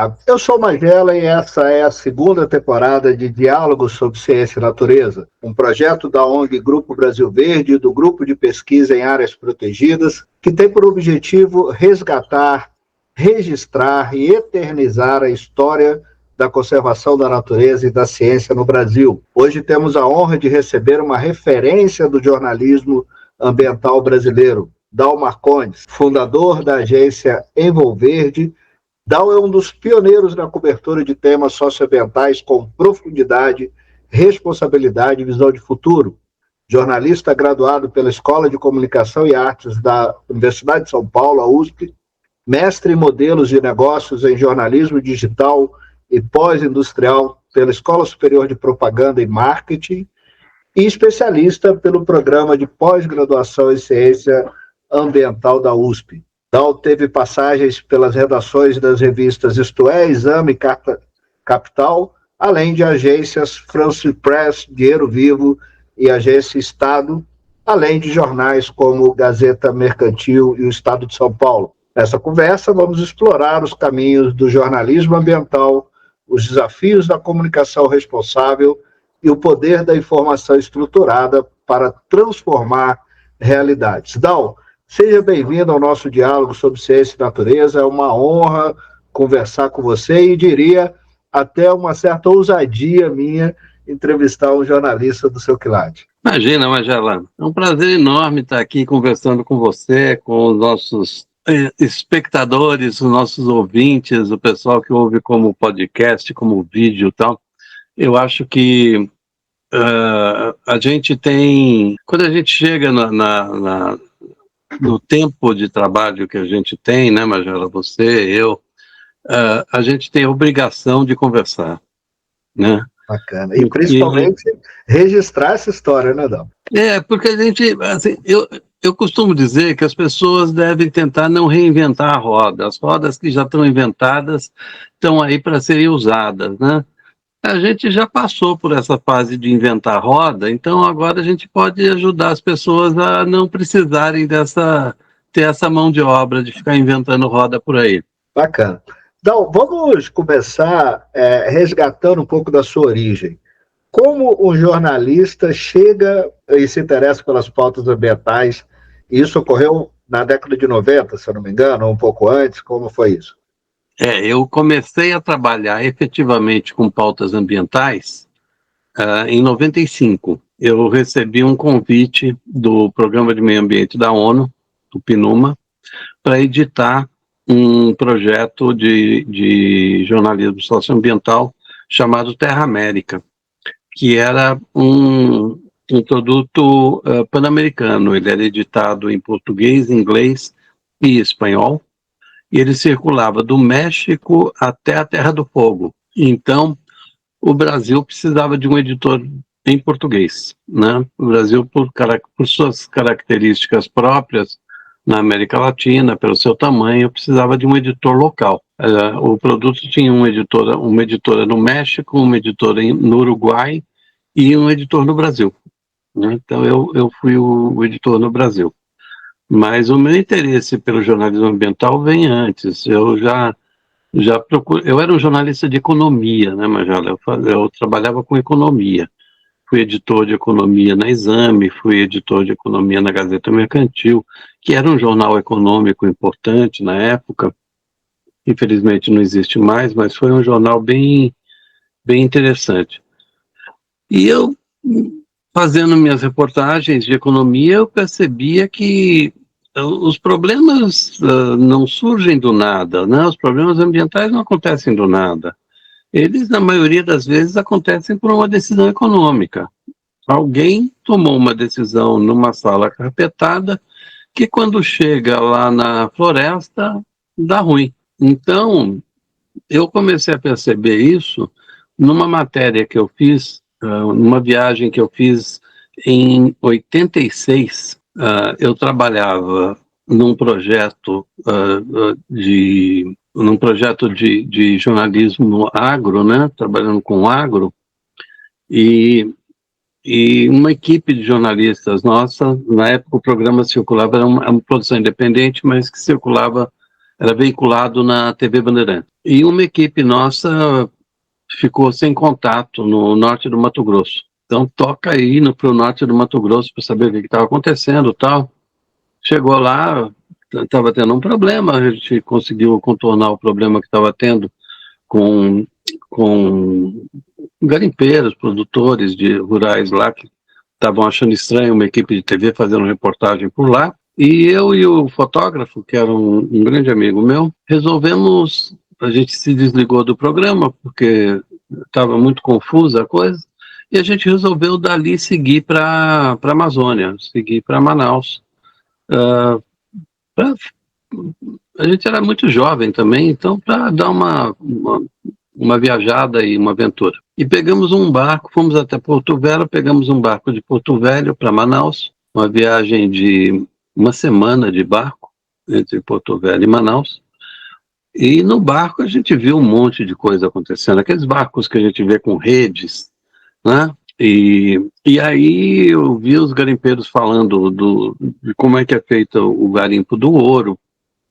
Olá, eu sou Magela e essa é a segunda temporada de Diálogos sobre Ciência e Natureza, um projeto da ONG Grupo Brasil Verde e do Grupo de Pesquisa em Áreas Protegidas, que tem por objetivo resgatar, registrar e eternizar a história da conservação da natureza e da ciência no Brasil. Hoje temos a honra de receber uma referência do jornalismo ambiental brasileiro, Dal Marcondes, fundador da agência Envolverde. Dal é um dos pioneiros na cobertura de temas socioambientais com profundidade, responsabilidade e visão de futuro. Jornalista graduado pela Escola de Comunicação e Artes da Universidade de São Paulo, a USP, mestre em modelos de negócios em jornalismo digital e pós-industrial pela Escola Superior de Propaganda e Marketing e especialista pelo Programa de Pós-Graduação em Ciência Ambiental da USP. Dal teve passagens pelas redações das revistas Isto É, Exame e Carta Capital, além de agências France Press, Dinheiro Vivo e Agência Estado, além de jornais como Gazeta Mercantil e o Estado de São Paulo. Nessa conversa, vamos explorar os caminhos do jornalismo ambiental, os desafios da comunicação responsável e o poder da informação estruturada para transformar realidades. Dal, seja bem-vindo ao nosso diálogo sobre ciência e natureza. É uma honra conversar com você e diria até uma certa ousadia minha entrevistar um jornalista do seu quilate. Imagina, Magela, é um prazer enorme estar aqui conversando com você, com os nossos espectadores, os nossos ouvintes, o pessoal que ouve como podcast, como vídeo e tal. Eu acho que a gente tem, quando a gente chega no tempo de trabalho que a gente tem, né, Magela, você, eu, a gente tem a obrigação de conversar, né? Bacana. E principalmente registrar essa história, né, Dal? Porque a gente, assim, eu costumo dizer que as pessoas devem tentar não reinventar a roda. As rodas que já estão inventadas estão aí para serem usadas, né? A gente já passou por essa fase de inventar roda, então agora a gente pode ajudar as pessoas a não precisarem ter essa mão de obra de ficar inventando roda por aí. Bacana. Então, vamos começar resgatando um pouco da sua origem. Como um jornalista chega e se interessa pelas pautas ambientais? Isso ocorreu na década de 90, se eu não me engano, ou um pouco antes? Como foi isso? Eu comecei a trabalhar efetivamente com pautas ambientais em 95. Eu recebi um convite do Programa de Meio Ambiente da ONU, do PNUMA, para editar um projeto de jornalismo socioambiental chamado Terra América, que era um produto pan-americano. Ele era editado em português, inglês e espanhol, e ele circulava do México até a Terra do Fogo. Então, o Brasil precisava de um editor em português, né? O Brasil, por suas características próprias, na América Latina, pelo seu tamanho, precisava de um editor local. O produto tinha uma editora no México, uma editora no Uruguai e um editor no Brasil, né? Então eu fui o editor no Brasil. Mas o meu interesse pelo jornalismo ambiental vem antes. Eu era um jornalista de economia, né, Magela? Eu trabalhava com economia. Fui editor de economia na Exame, fui editor de economia na Gazeta Mercantil, que era um jornal econômico importante na época. Infelizmente não existe mais, mas foi um jornal bem, bem interessante. E eu, fazendo minhas reportagens de economia, eu percebia que os problemas não surgem do nada, né? Os problemas ambientais não acontecem do nada. Eles, na maioria das vezes, acontecem por uma decisão econômica. Alguém tomou uma decisão numa sala carpetada que, quando chega lá na floresta, dá ruim. Então, eu comecei a perceber isso numa matéria que eu fiz, numa viagem que eu fiz em 86. Eu trabalhava num projeto de jornalismo agro, né? Trabalhando com agro, e uma equipe de jornalistas nossa, na época o programa circulava, era uma produção independente, mas que circulava era veiculado na TV Bandeirantes. E uma equipe nossa ficou sem contato no norte do Mato Grosso. Então toca aí para o norte do Mato Grosso para saber o que estava acontecendo e tal. Chegou lá, estava tendo um problema, a gente conseguiu contornar o problema que estava tendo com garimpeiros, produtores de rurais lá, que estavam achando estranho uma equipe de TV fazendo reportagem por lá. E eu e o fotógrafo, que era um grande amigo meu, resolvemos, a gente se desligou do programa, porque estava muito confusa a coisa, e a gente resolveu dali seguir para a Amazônia, seguir para Manaus. A gente era muito jovem também, então para dar uma viajada e uma aventura. E pegamos um barco, fomos até Porto Velho, pegamos um barco de Porto Velho para Manaus, uma viagem de uma semana de barco, entre Porto Velho e Manaus. E no barco a gente viu um monte de coisa acontecendo, aqueles barcos que a gente vê com redes, né? E aí eu vi os garimpeiros falando de como é que é feito o garimpo do ouro,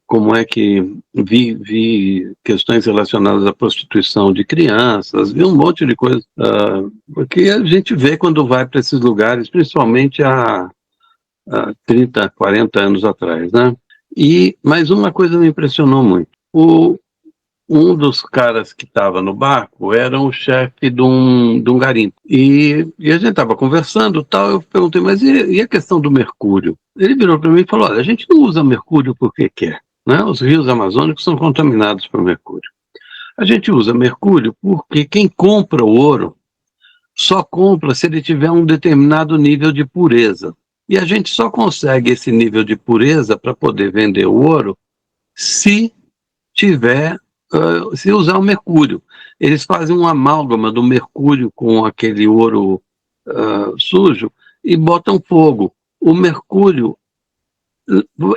como é que vi questões relacionadas à prostituição de crianças, vi um monte de coisa que a gente vê quando vai para esses lugares, principalmente há 30, 40 anos atrás, né? Mas uma coisa me impressionou muito. Um dos caras que estava no barco era o chefe de um garimpo. E a gente estava conversando tal, eu perguntei, mas e a questão do mercúrio? Ele virou para mim e falou, olha, a gente não usa mercúrio porque quer, né? Os rios amazônicos são contaminados por mercúrio. A gente usa mercúrio porque quem compra o ouro só compra se ele tiver um determinado nível de pureza. E a gente só consegue esse nível de pureza para poder vender o ouro se usar o mercúrio. Eles fazem uma amálgama do mercúrio com aquele ouro sujo e botam fogo. O mercúrio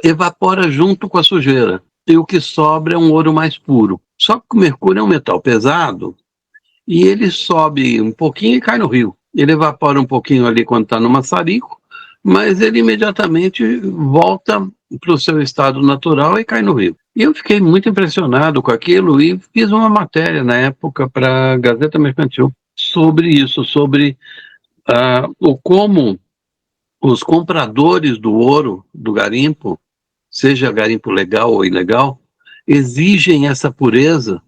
evapora junto com a sujeira e o que sobra é um ouro mais puro. Só que o mercúrio é um metal pesado e ele sobe um pouquinho e cai no rio. Ele evapora um pouquinho ali quando está no maçarico, mas ele imediatamente volta para o seu estado natural e cai no rio. E eu fiquei muito impressionado com aquilo e fiz uma matéria na época para a Gazeta Mercantil sobre isso, sobre como os compradores do ouro, do garimpo, seja garimpo legal ou ilegal, exigem essa pureza.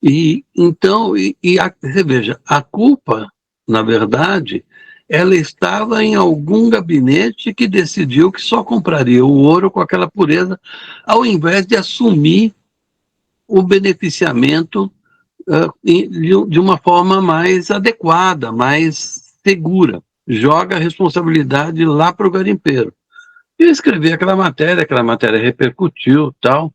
E então, você veja, a culpa, na verdade, ela estava em algum gabinete que decidiu que só compraria o ouro com aquela pureza, ao invés de assumir o beneficiamento de uma forma mais adequada, mais segura. Joga a responsabilidade lá para o garimpeiro. Eu escrevi aquela matéria repercutiu tal,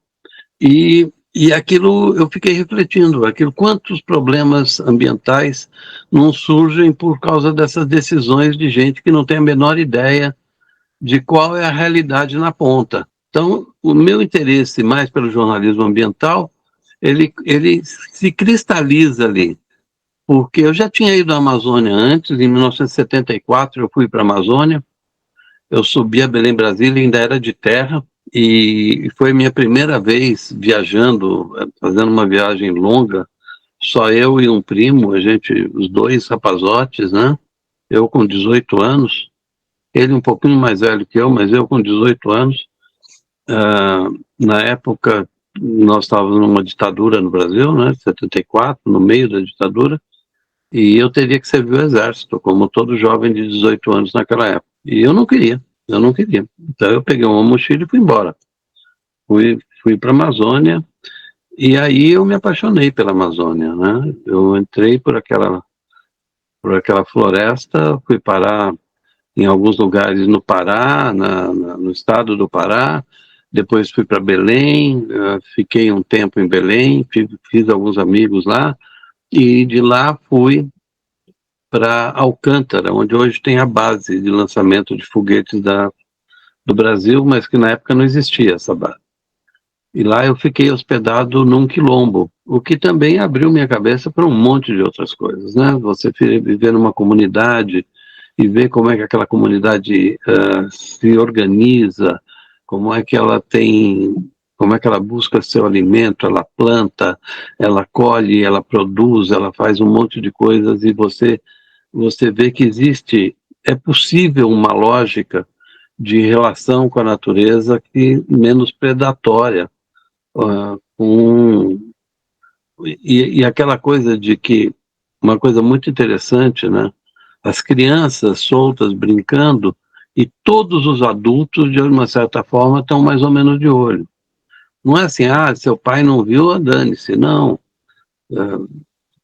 e aquilo eu fiquei refletindo, quantos problemas ambientais não surgem por causa dessas decisões de gente que não tem a menor ideia de qual é a realidade na ponta. Então, o meu interesse mais pelo jornalismo ambiental, ele se cristaliza ali, porque eu já tinha ido à Amazônia antes, em 1974 eu fui para a Amazônia, eu subi a Belém, Brasília, ainda era de terra, e foi minha primeira vez viajando, fazendo uma viagem longa, só eu e um primo, os dois rapazotes, né? Eu com 18 anos, ele um pouquinho mais velho que eu, mas eu com 18 anos. Na época, nós estávamos numa ditadura no Brasil, né? 74, no meio da ditadura, e eu teria que servir o exército, como todo jovem de 18 anos naquela época. E eu não queria. Então eu peguei uma mochila e fui embora. Fui para a Amazônia e aí eu me apaixonei pela Amazônia, né? Eu entrei por aquela floresta, fui parar em alguns lugares no Pará, no estado do Pará, depois fui para Belém, fiquei um tempo em Belém, fiz alguns amigos lá, e de lá fui para Alcântara, onde hoje tem a base de lançamento de foguetes do Brasil, mas que na época não existia essa base. E lá eu fiquei hospedado num quilombo, o que também abriu minha cabeça para um monte de outras coisas, né? Você viver numa comunidade e ver como é que aquela comunidade se organiza, como é que ela tem como é que ela busca seu alimento, ela planta, ela colhe, ela produz, ela faz um monte de coisas e você vê que é possível uma lógica de relação com a natureza que menos predatória, e aquela coisa de que, uma coisa muito interessante, né? As crianças soltas brincando e todos os adultos, de uma certa forma, estão mais ou menos de olho. Não é assim, seu pai não viu, dane-se, não.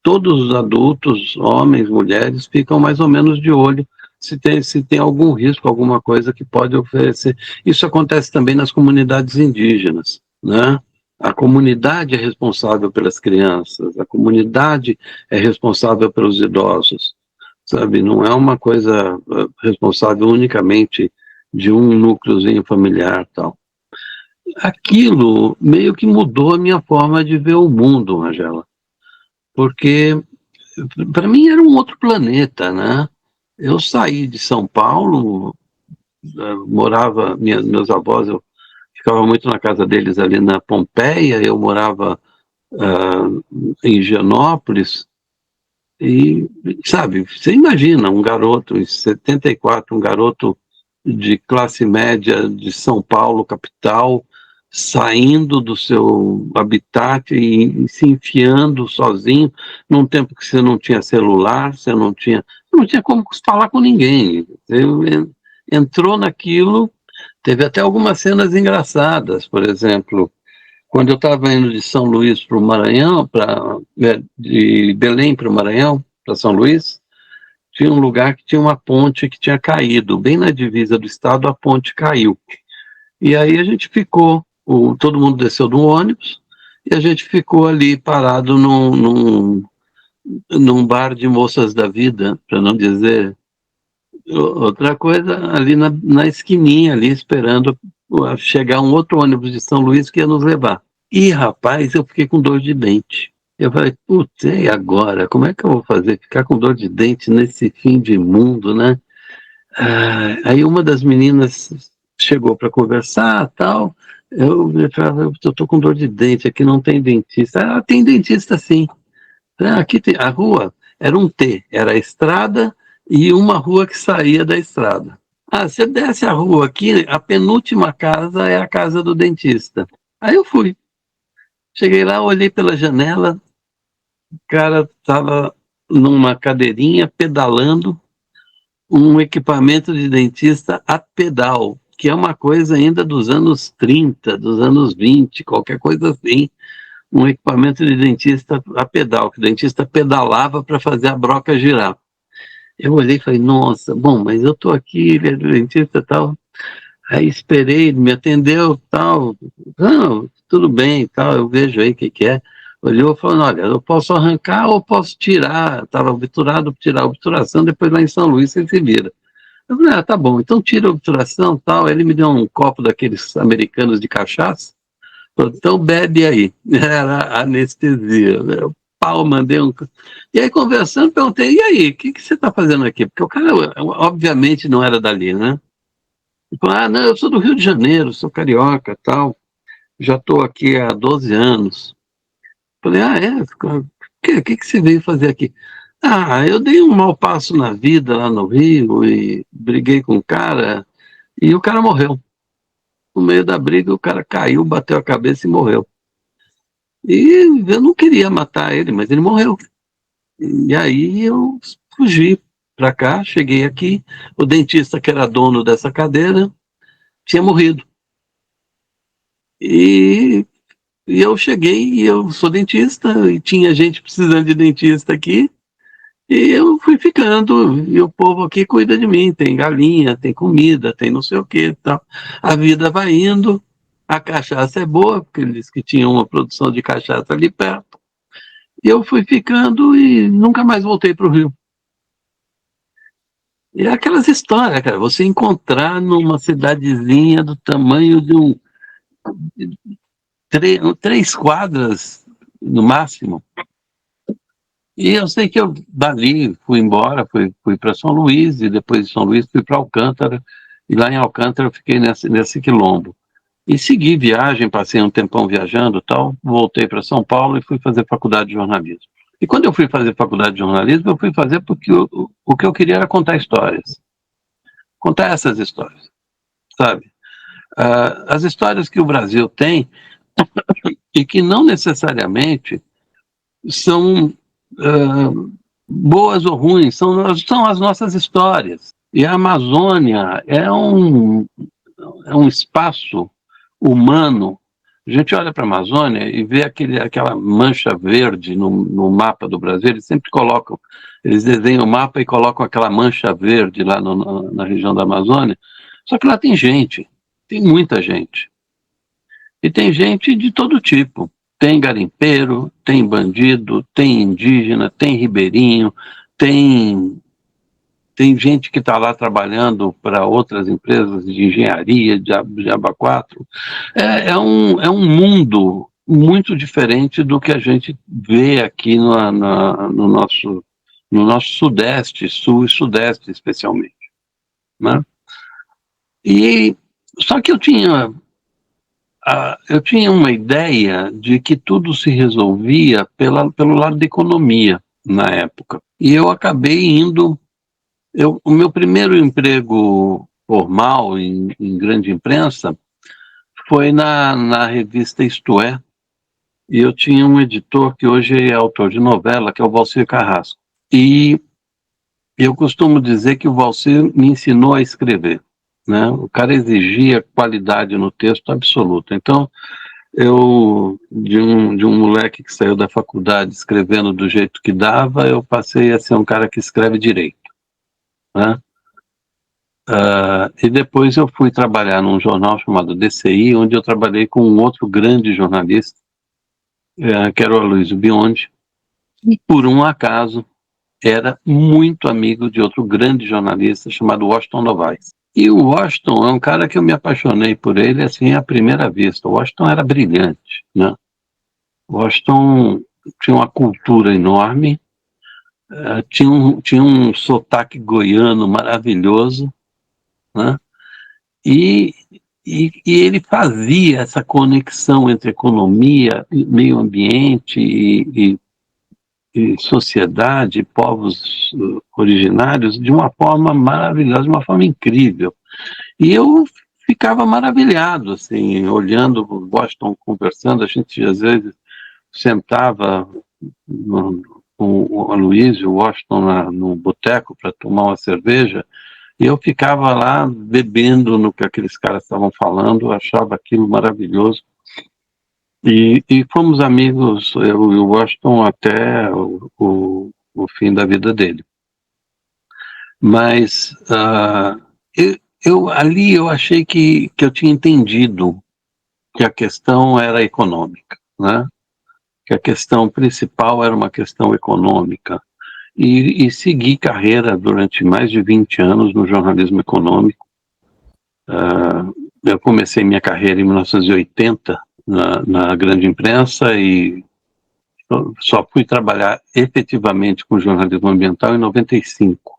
Todos os adultos, homens, mulheres, ficam mais ou menos de olho se tem algum risco, alguma coisa que pode oferecer. Isso acontece também nas comunidades indígenas, né? A comunidade é responsável pelas crianças, a comunidade é responsável pelos idosos, sabe? Não é uma coisa responsável unicamente de um núcleozinho familiar, tal. Aquilo meio que mudou a minha forma de ver o mundo, Angela, porque para mim era um outro planeta, né? Eu saí de São Paulo, morava, meus avós, eu ficava muito na casa deles ali na Pompeia, eu morava em Higienópolis, e, sabe, você imagina um garoto em 74, um garoto de classe média de São Paulo, capital, saindo do seu habitat e se enfiando sozinho, num tempo que você não tinha celular, você não tinha como falar com ninguém. Você entrou naquilo, teve até algumas cenas engraçadas, por exemplo, quando eu estava indo de São Luís para o Maranhão, de Belém para o Maranhão, para São Luís, tinha um lugar que tinha uma ponte que tinha caído, bem na divisa do estado, a ponte caiu. E aí a gente ficou, todo mundo desceu do ônibus, e a gente ficou ali parado num bar de moças da vida, para não dizer outra coisa, ali na esquininha, ali esperando chegar um outro ônibus de São Luís que ia nos levar. E, rapaz, eu fiquei com dor de dente. Eu falei, putz, e agora? Como é que eu vou fazer? Ficar com dor de dente nesse fim de mundo, né? Aí uma das meninas chegou para conversar, tal. Eu falei, eu estou com dor de dente, aqui não tem dentista. Tem dentista sim. Aqui tem, a rua era um T, era a estrada e uma rua que saía da estrada. Você desce a rua aqui, a penúltima casa é a casa do dentista. Aí eu fui. Cheguei lá, olhei pela janela, o cara estava numa cadeirinha pedalando um equipamento de dentista a pedal, que é uma coisa ainda dos anos 30, dos anos 20, qualquer coisa assim. Um equipamento de dentista a pedal, que o dentista pedalava para fazer a broca girar. Eu olhei e falei, nossa, bom, mas eu estou aqui, ele é dentista e tal. Aí esperei, ele me atendeu tal. Não, tudo bem tal, eu vejo aí o que é. Olhou e falou, olha, eu posso arrancar ou posso tirar. Estava obturado, tirar a obturação, depois lá em São Luís você se vira. Eu falei, tá bom, então tira a obturação tal. Ele me deu um copo daqueles americanos de cachaça. Falou, então bebe aí. Era anestesia. Eu, pau, mandei um... E aí conversando, perguntei, e aí, o que você está fazendo aqui? Porque o cara, obviamente, não era dali, né? Ele falou, não, eu sou do Rio de Janeiro, sou carioca tal. Já estou aqui há 12 anos. Falei, é? O que você veio fazer aqui? Eu dei um mau passo na vida lá no Rio e briguei com o cara e o cara morreu. No meio da briga, o cara caiu, bateu a cabeça e morreu. E eu não queria matar ele, mas ele morreu. E aí eu fugi para cá, cheguei aqui, o dentista que era dono dessa cadeira tinha morrido. E eu cheguei, e eu sou dentista, e tinha gente precisando de dentista aqui, e eu fui ficando, e o povo aqui cuida de mim, tem galinha, tem comida, tem não sei o que, tal. A vida vai indo, a cachaça é boa, porque eles que tinham uma produção de cachaça ali perto, e eu fui ficando e nunca mais voltei para o Rio. E é aquelas histórias, cara, você encontrar numa cidadezinha do tamanho de três quadras no máximo. E eu sei que eu dali fui embora, fui para São Luís, e depois de São Luís fui para Alcântara, e lá em Alcântara eu fiquei nesse quilombo. E segui viagem, passei um tempão viajando e tal, voltei para São Paulo e fui fazer faculdade de jornalismo. E quando eu fui fazer faculdade de jornalismo, eu fui fazer porque o que eu queria era contar histórias. Contar essas histórias, sabe? As histórias que o Brasil tem e que não necessariamente são boas ou ruins, são as nossas histórias. E a Amazônia é um espaço humano. A gente olha para a Amazônia e vê aquela mancha verde no mapa do Brasil. Eles sempre colocam, eles desenham o mapa e colocam aquela mancha verde lá na região da Amazônia. Só que lá tem gente, tem muita gente. E tem gente de todo tipo. Tem garimpeiro, tem bandido, tem indígena, tem ribeirinho, tem gente que está lá trabalhando para outras empresas de engenharia, de aba 4. É um mundo muito diferente do que a gente vê aqui no nosso sudeste, sul e sudeste especialmente, né? E só que eu tinha uma ideia de que tudo se resolvia pelo lado da economia na época. E eu acabei indo. O meu primeiro emprego formal em grande imprensa foi na revista Isto É, e eu tinha um editor que hoje é autor de novela, que é o Valcir Carrasco. E eu costumo dizer que o Valcir me ensinou a escrever, né? O cara exigia qualidade no texto absoluta. Então, eu, de um moleque que saiu da faculdade escrevendo do jeito que dava, eu passei a ser um cara que escreve direito, né? E depois eu fui trabalhar num jornal chamado DCI, onde eu trabalhei com um outro grande jornalista, que era o Aloysio Biondi, e por um acaso era muito amigo de outro grande jornalista chamado Washington Novaes. E o Washington é um cara que eu me apaixonei por ele assim à primeira vista. O Washington era brilhante, né? O Washington tinha uma cultura enorme, tinha um sotaque goiano maravilhoso, né? E ele fazia essa conexão entre economia, meio ambiente e sociedade, povos originários, de uma forma maravilhosa, de uma forma incrível. E eu ficava maravilhado, assim, olhando o Washington conversando. A gente, às vezes, sentava com o Aloysio, o Washington, no boteco para tomar uma cerveja, e eu ficava lá bebendo no que aqueles caras estavam falando, achava aquilo maravilhoso. E fomos amigos, eu e o Washington, até o fim da vida dele. Mas ali eu achei que eu tinha entendido que a questão era econômica, né? Que a questão principal era uma questão econômica. E segui carreira durante mais de 20 anos no jornalismo econômico. Eu comecei minha carreira em 1980 na grande imprensa e só fui trabalhar efetivamente com jornalismo ambiental em 95.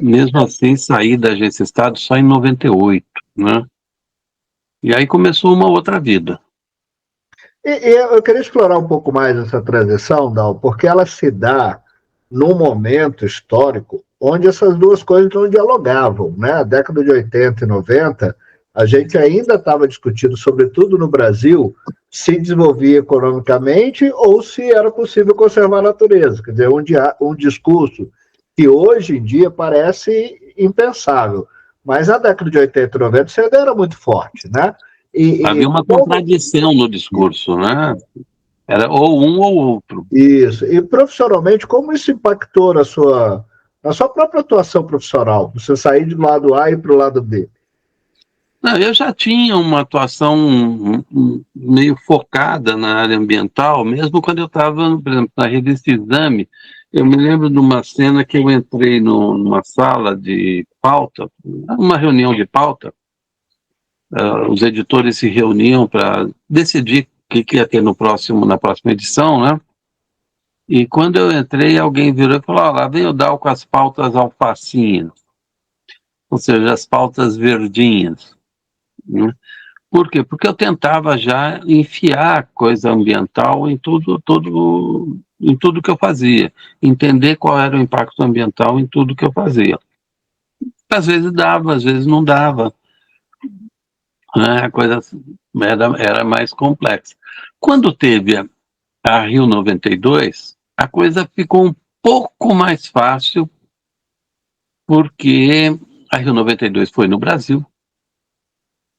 Mesmo assim, saí da Agência Estado só em 98, né? E aí começou uma outra vida. Eu queria explorar um pouco mais essa transição, Dal, porque ela se dá num momento histórico onde essas duas coisas não dialogavam, né? A década de 80 e 90, a gente ainda estava discutindo, sobretudo no Brasil, se desenvolvia economicamente ou se era possível conservar a natureza. Quer dizer, um discurso que hoje em dia parece impensável, mas na década de 80 e 90 isso ainda era muito forte, né? Havia uma contradição no discurso, né? Era ou um ou outro. Isso. E profissionalmente, como isso impactou na sua própria atuação profissional? Você sair do lado A e para o lado B? Não, eu já tinha uma atuação meio focada na área ambiental, mesmo quando eu estava, por exemplo, na revista Exame. Eu me lembro de uma cena que eu entrei numa sala de pauta, uma reunião de pauta. Os editores se reuniam para decidir o que ia ter na próxima edição, né? E quando eu entrei, alguém virou e falou: lá vem o Dal com as pautas alfacinhas, ou seja, as pautas verdinhas, né? Por quê? Porque eu tentava já enfiar coisa ambiental em tudo que eu fazia, entender qual era o impacto ambiental em tudo que eu fazia. Às vezes dava, às vezes não dava, né? A coisa era mais complexa. Quando teve a Rio 92, a coisa ficou um pouco mais fácil, porque a Rio 92 foi no Brasil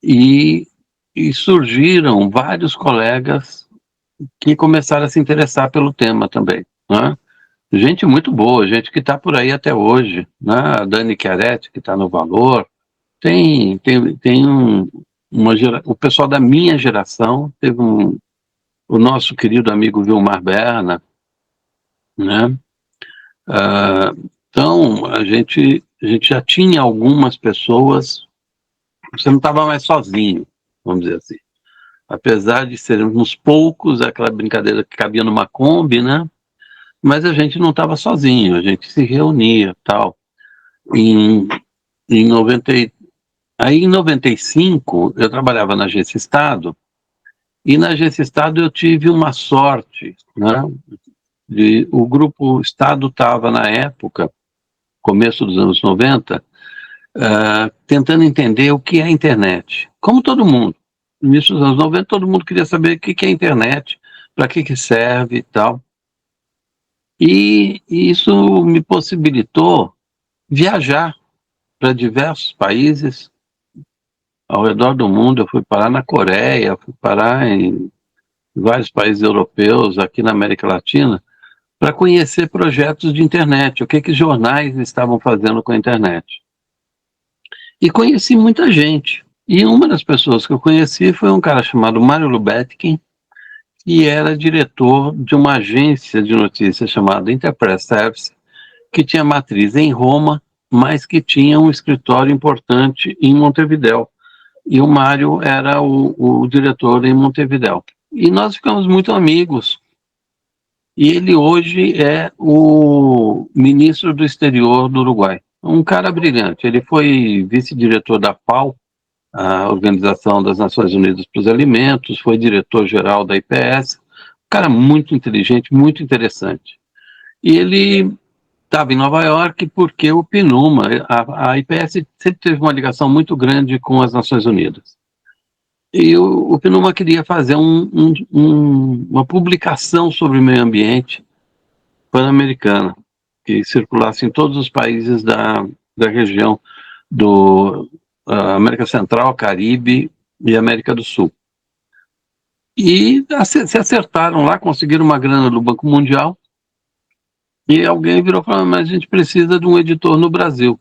e, e surgiram vários colegas que começaram a se interessar pelo tema também, né? Gente muito boa, gente que está por aí até hoje, né? A Dani Chiaretti, que está no Valor, tem o pessoal da minha geração, teve o nosso querido amigo Vilmar Berna, né? Então, a gente já tinha algumas pessoas, você não estava mais sozinho, vamos dizer assim. Apesar de sermos poucos, aquela brincadeira que cabia numa Kombi, né? Mas a gente não estava sozinho, a gente se reunia, tal. Em, em 90, aí em 95, eu trabalhava na Agência Estado, e na Agência Estado eu tive uma sorte, né? O Grupo Estado estava, na época, começo dos anos 90, tentando entender o que é a internet. Como todo mundo. No início dos anos 90, todo mundo queria saber o que é a internet, para que serve e tal. E isso me possibilitou viajar para diversos países ao redor do mundo. Eu fui parar na Coreia, fui parar em vários países europeus, aqui na América Latina, para conhecer projetos de internet, o que jornais estavam fazendo com a internet. E conheci muita gente. E uma das pessoas que eu conheci foi um cara chamado Mário Lubetkin, que era diretor de uma agência de notícias chamada Interpress Service, que tinha matriz em Roma, mas que tinha um escritório importante em Montevidéu. E o Mário era o diretor em Montevidéu. E nós ficamos muito amigos. E ele hoje é o ministro do exterior do Uruguai. Um cara brilhante. Ele foi vice-diretor da FAO, a Organização das Nações Unidas para os Alimentos, foi diretor-geral da IPS. Um cara muito inteligente, muito interessante. E ele estava em Nova York porque o PNUMA, a IPS sempre teve uma ligação muito grande com as Nações Unidas. E o PNUMA queria fazer uma publicação sobre meio ambiente pan-americana, que circulasse em todos os países da região do América Central, Caribe e América do Sul. E se acertaram lá, conseguiram uma grana do Banco Mundial, e alguém virou e falou: mas a gente precisa de um editor no Brasil.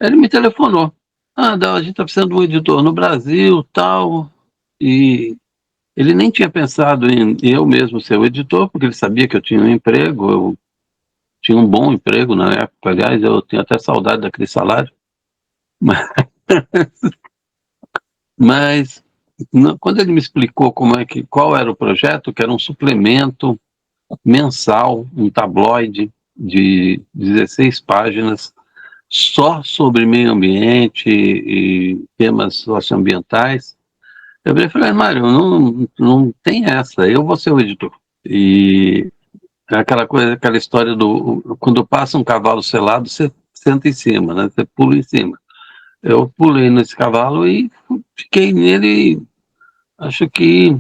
Ele me telefonou. A gente está precisando de um editor no Brasil, tal. E ele nem tinha pensado em eu mesmo ser o editor, porque ele sabia que eu tinha um emprego, eu tinha um bom emprego na época, aliás, eu tenho até saudade daquele salário. Mas quando ele me explicou qual era o projeto, que era um suplemento mensal, um tabloide de 16 páginas, só sobre meio ambiente e temas socioambientais, eu falei: Mário, não tem essa, eu vou ser o editor. E aquela história quando passa um cavalo selado, você senta em cima, né? Você pula em cima. Eu pulei nesse cavalo e fiquei nele, acho que,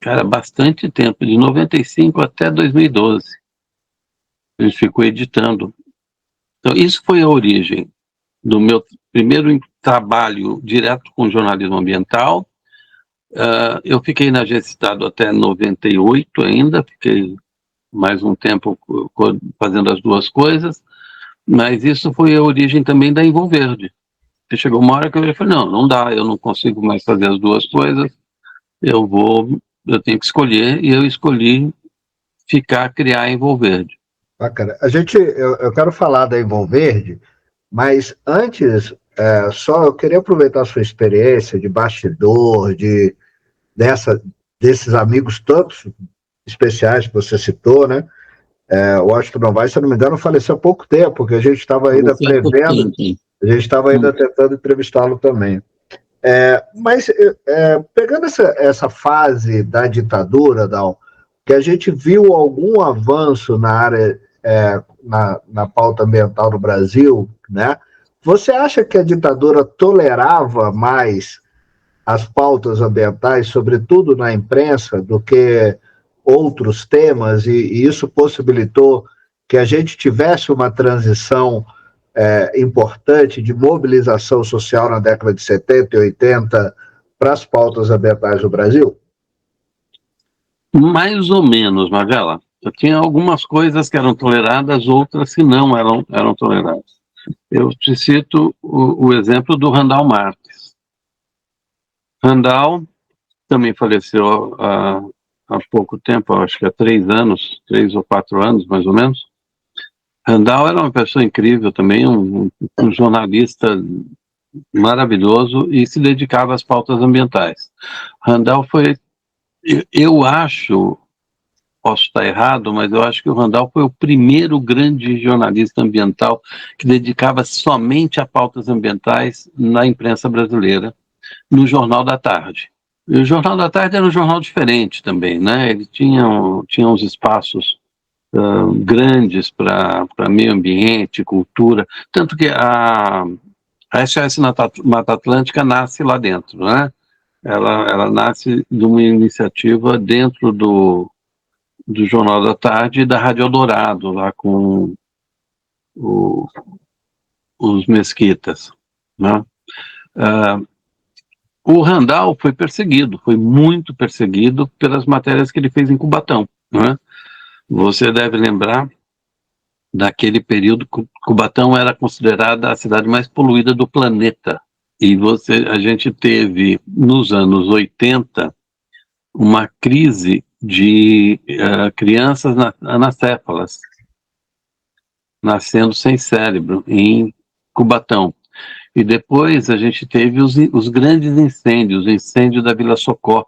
cara, bastante tempo, de 95 até 2012. A gente ficou editando. Então, isso foi a origem do meu primeiro trabalho direto com jornalismo ambiental. Eu fiquei na Agência Estado até 98 ainda, fiquei mais um tempo fazendo as duas coisas, mas isso foi a origem também da Envolverde. Chegou uma hora que eu falei: não dá, eu não consigo mais fazer as duas coisas, eu tenho que escolher, e eu escolhi criar a Envolverde. Bacana. Eu quero falar da Envolverde, mas antes, eu queria aproveitar a sua experiência de bastidor, desses amigos tantos especiais que você citou, né? O Washington Novaes, se eu não me engano, faleceu há pouco tempo, porque a gente estava ainda prevendo, a gente estava ainda tentando entrevistá-lo também. Mas, pegando essa fase da ditadura, Dal, que a gente viu algum avanço na área, na pauta ambiental no Brasil, né? Você acha que a ditadura tolerava mais as pautas ambientais, sobretudo na imprensa, do que outros temas, e isso possibilitou que a gente tivesse uma transição importante de mobilização social na década de 70 e 80 para as pautas ambientais do Brasil? Mais ou menos, Magela. Tinha algumas coisas que eram toleradas, outras que não eram toleradas. Eu te cito o exemplo do Randal Marques. Randal também faleceu há pouco tempo, acho que há 3 ou 4 anos, mais ou menos. Randal era uma pessoa incrível também, um jornalista maravilhoso e se dedicava às pautas ambientais. Randal foi, eu acho, posso estar errado, mas eu acho que o Randal foi o primeiro grande jornalista ambiental que dedicava somente a pautas ambientais na imprensa brasileira, no Jornal da Tarde. E o Jornal da Tarde era um jornal diferente também, né? Ele tinha uns espaços grandes para meio ambiente, cultura, tanto que a SOS Mata Atlântica nasce lá dentro, né? Ela nasce de uma iniciativa dentro do Jornal da Tarde e da Rádio Eldorado, lá com os mesquitas, né? O Randal foi perseguido, foi muito perseguido pelas matérias que ele fez em Cubatão, né? Você deve lembrar daquele período que Cubatão era considerada a cidade mais poluída do planeta. E a gente teve, nos anos 80, uma crise de crianças anacéfalas, nascendo sem cérebro, em Cubatão. E depois a gente teve os grandes incêndios, o incêndio da Vila Socó,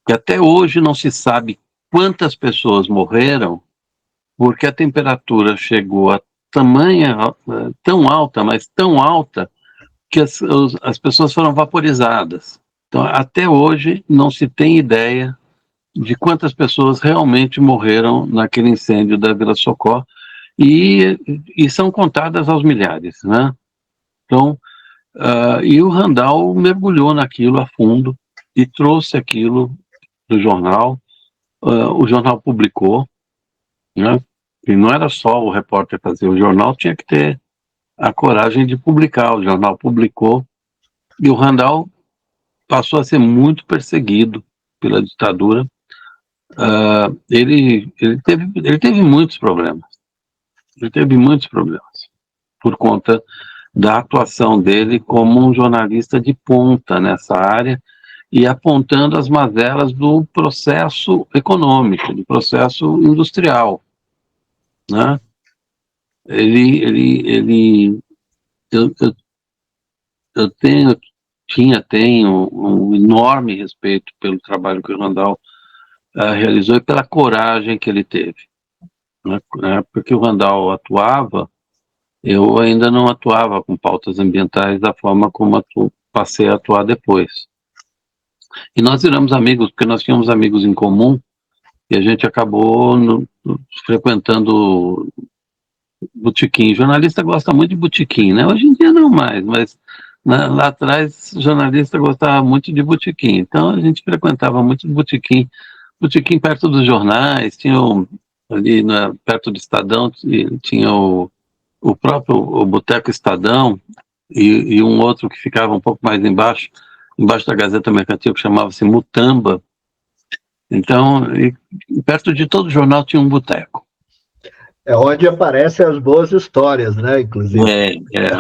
que até hoje não se sabe quantas pessoas morreram, porque a temperatura chegou a tão alta, mas tão alta, que as pessoas foram vaporizadas. Então, até hoje, não se tem ideia de quantas pessoas realmente morreram naquele incêndio da Vila Socó, e são contadas aos milhares, né? Então, e o Randal mergulhou naquilo a fundo e trouxe aquilo do jornal. O jornal publicou, né? E não era só o repórter fazer, o jornal tinha que ter a coragem de publicar. O jornal publicou e o Randal passou a ser muito perseguido pela ditadura. Ele teve muitos problemas. Ele teve muitos problemas por conta da atuação dele como um jornalista de ponta nessa área e apontando as mazelas do processo econômico, do processo industrial, né? Eu tenho um enorme respeito pelo trabalho que o Randal realizou e pela coragem que ele teve, né? Porque o Randal atuava, eu ainda não atuava com pautas ambientais da forma como passei a atuar depois. E nós viramos amigos, porque nós tínhamos amigos em comum, e a gente acabou frequentando botequim. Jornalista gosta muito de botequim, né? Hoje em dia não mais, mas lá atrás jornalista gostava muito de botequim. Então a gente frequentava muito botequim perto dos jornais, tinha ali perto do Estadão, tinha o próprio Boteco Estadão e um outro que ficava um pouco mais embaixo da Gazeta Mercantil, que chamava-se Mutamba. Então, perto de todo jornal tinha um boteco. É onde aparecem as boas histórias, né, inclusive.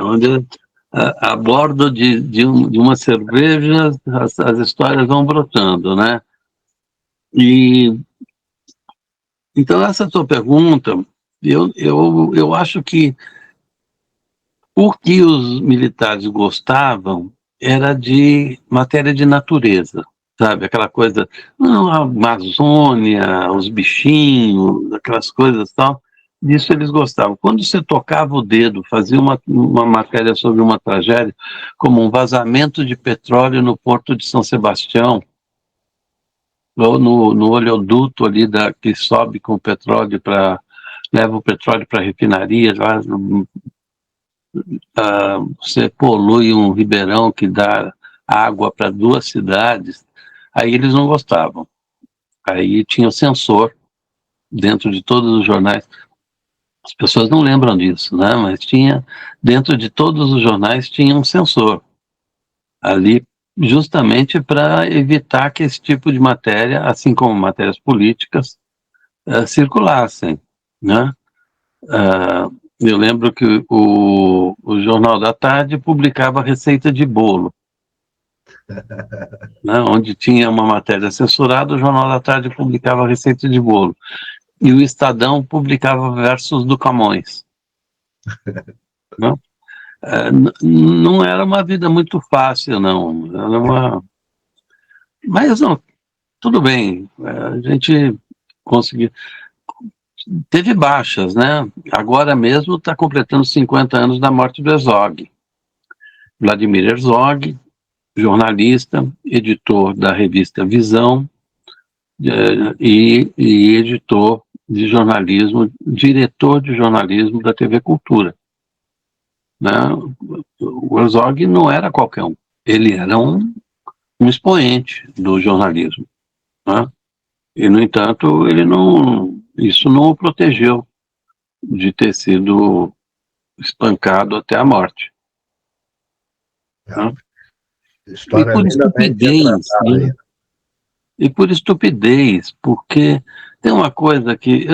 Onde a bordo de uma cerveja as histórias vão brotando, né? E então essa tua pergunta, eu acho que o que os militares gostavam era de matéria de natureza, sabe? Aquela coisa, a Amazônia, os bichinhos, aquelas coisas e tal. disso eles gostavam. Quando você tocava o dedo, fazia uma matéria sobre uma tragédia, como um vazamento de petróleo no Porto de São Sebastião, ou no oleoduto ali que sobe com o petróleo leva o petróleo para a refinaria, você polui um ribeirão que dá água para 2 cidades, aí eles não gostavam. Aí tinha o censor dentro de todos os jornais. As pessoas não lembram disso, né? Mas dentro de todos os jornais tinha um censor ali, justamente para evitar que esse tipo de matéria, assim como matérias políticas, circulassem, né? Eu lembro que o Jornal da Tarde publicava receita de bolo, né? Onde tinha uma matéria censurada, o Jornal da Tarde publicava receita de bolo. E o Estadão publicava versos do Camões. Não? Não era uma vida muito fácil, não. Mas não, tudo bem. A gente conseguiu. Teve baixas, né? Agora mesmo está completando 50 anos da morte do Herzog. Vladimir Herzog, jornalista, editor da revista Visão e editor de jornalismo, diretor de jornalismo da TV Cultura. Né? O Herzog não era qualquer um, ele era um expoente do jornalismo. Né? E, no entanto, isso não o protegeu de ter sido espancado até a morte. Né? E por estupidez, né? E por estupidez, porque tem uma coisa que...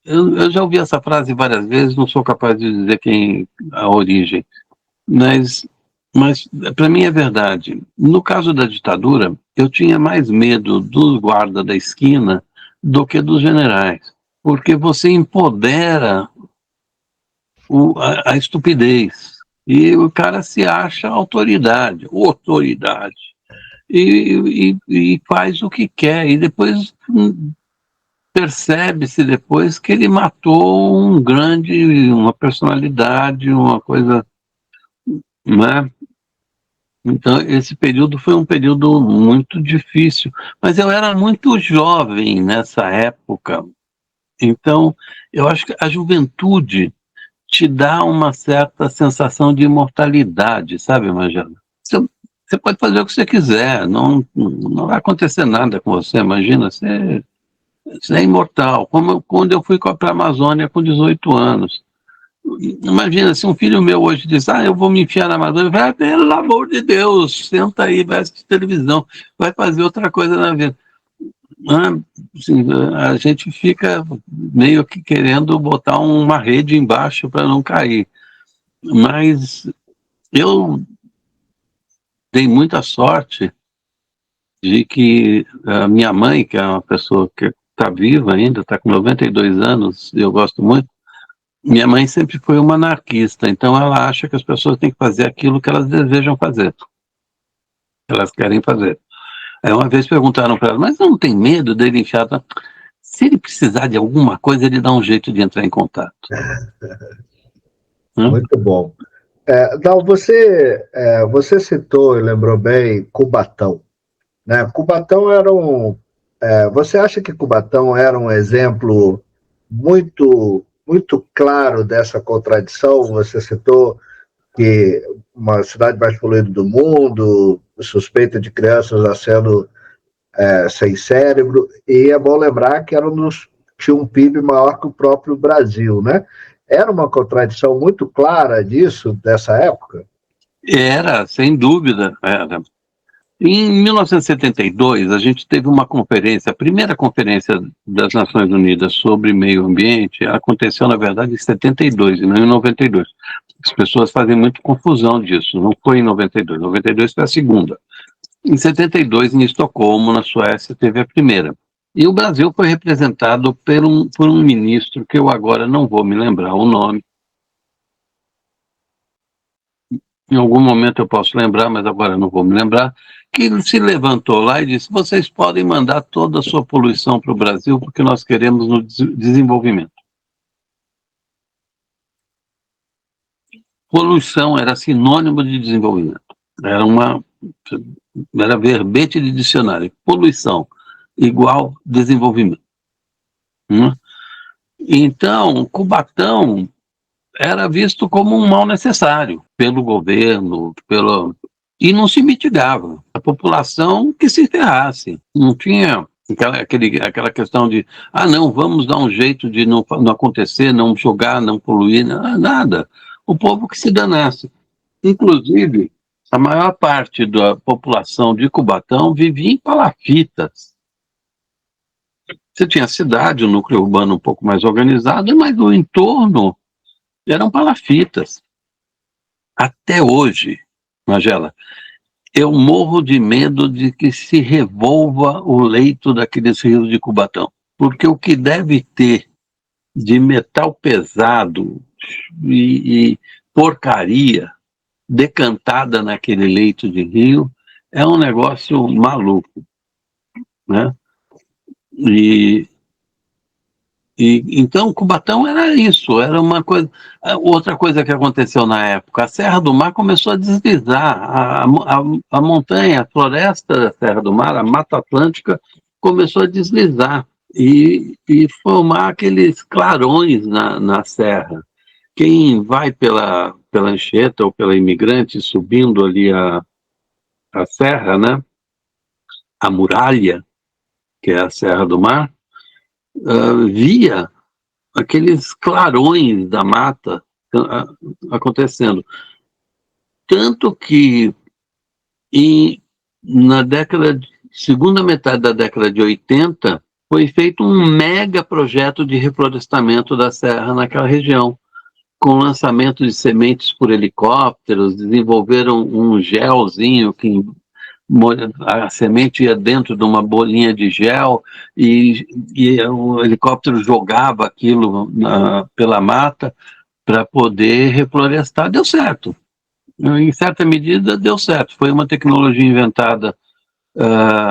Eu já ouvi essa frase várias vezes, não sou capaz de dizer a origem, mas para mim é verdade. No caso da ditadura, eu tinha mais medo do guarda da esquina do que dos generais, porque você empodera a estupidez, e o cara se acha autoridade, e faz o que quer, e depois percebe-se depois que ele matou uma personalidade, uma coisa, né? Então, esse período foi um período muito difícil, mas eu era muito jovem nessa época, então eu acho que a juventude te dá uma certa sensação de imortalidade, sabe, Marjana? Você pode fazer o que você quiser, não vai acontecer nada com você, imagina, você é imortal. Quando eu fui para a Amazônia com 18 anos, imagina, se um filho meu hoje diz, eu vou me enfiar na Amazônia, vai, pelo amor de Deus, senta aí, vai assistir televisão, vai fazer outra coisa na vida. Assim, a gente fica meio que querendo botar uma rede embaixo para não cair. Mas eu dei muita sorte de que a minha mãe, que é uma pessoa que está viva ainda, está com 92 anos, eu gosto muito, minha mãe sempre foi uma anarquista, então ela acha que as pessoas têm que fazer aquilo que elas desejam fazer, que elas querem fazer. Aí uma vez perguntaram para ela, mas não tem medo dele enfiar? Se ele precisar de alguma coisa, ele dá um jeito de entrar em contato. Muito bom. Dal, você citou e lembrou bem Cubatão. Né? Cubatão era você acha que Cubatão era um exemplo muito, muito claro dessa contradição? Você citou que uma cidade mais poluída do mundo, suspeita de crianças nascendo sem cérebro, e é bom lembrar que tinha um PIB maior que o próprio Brasil, né? Era uma contradição muito clara disso, dessa época? Era, sem dúvida, era. Em 1972, a gente teve uma conferência, a primeira conferência das Nações Unidas sobre meio ambiente aconteceu, na verdade, em 72 e não em 92. As pessoas fazem muita confusão disso, não foi em 92, 92 foi a segunda. Em 72, em Estocolmo, na Suécia, teve a primeira. E o Brasil foi representado por um ministro, que eu agora não vou me lembrar o nome. Em algum momento eu posso lembrar, mas agora não vou me lembrar, que ele se levantou lá e disse, vocês podem mandar toda a sua poluição para o Brasil, porque nós queremos no desenvolvimento. poluição era sinônimo de desenvolvimento. Era verbete de dicionário. Poluição igual desenvolvimento. Então, Cubatão era visto como um mal necessário pelo governo, e não se mitigava. A população que se ferrasse. Não tinha aquela questão de, não, vamos dar um jeito de não acontecer, não jogar, não poluir, nada. O povo que se danasse. Inclusive, a maior parte da população de Cubatão vivia em palafitas. Você tinha a cidade, o núcleo urbano um pouco mais organizado, mas o entorno eram palafitas. Até hoje, Magela, eu morro de medo de que se revolva o leito daqueles rios de Cubatão. Porque o que deve ter de metal pesado e porcaria decantada naquele leito de rio é um negócio maluco, né? Então, Cubatão era isso, era uma coisa. Outra coisa que aconteceu na época, a Serra do Mar começou a deslizar, a montanha, a floresta da Serra do Mar, a Mata Atlântica, começou a deslizar e formar aqueles clarões na serra. Quem vai pela Anchieta ou pela Imigrante, subindo ali a serra, né? A muralha, que é a Serra do Mar, via aqueles clarões da mata acontecendo. Tanto que na segunda metade da década de 80, foi feito um mega projeto de reflorestamento da serra naquela região, com lançamento de sementes por helicópteros, desenvolveram um gelzinho que a semente ia dentro de uma bolinha de gel e o helicóptero jogava aquilo pela mata para poder reflorestar. Deu certo. Em certa medida, deu certo. Foi uma tecnologia inventada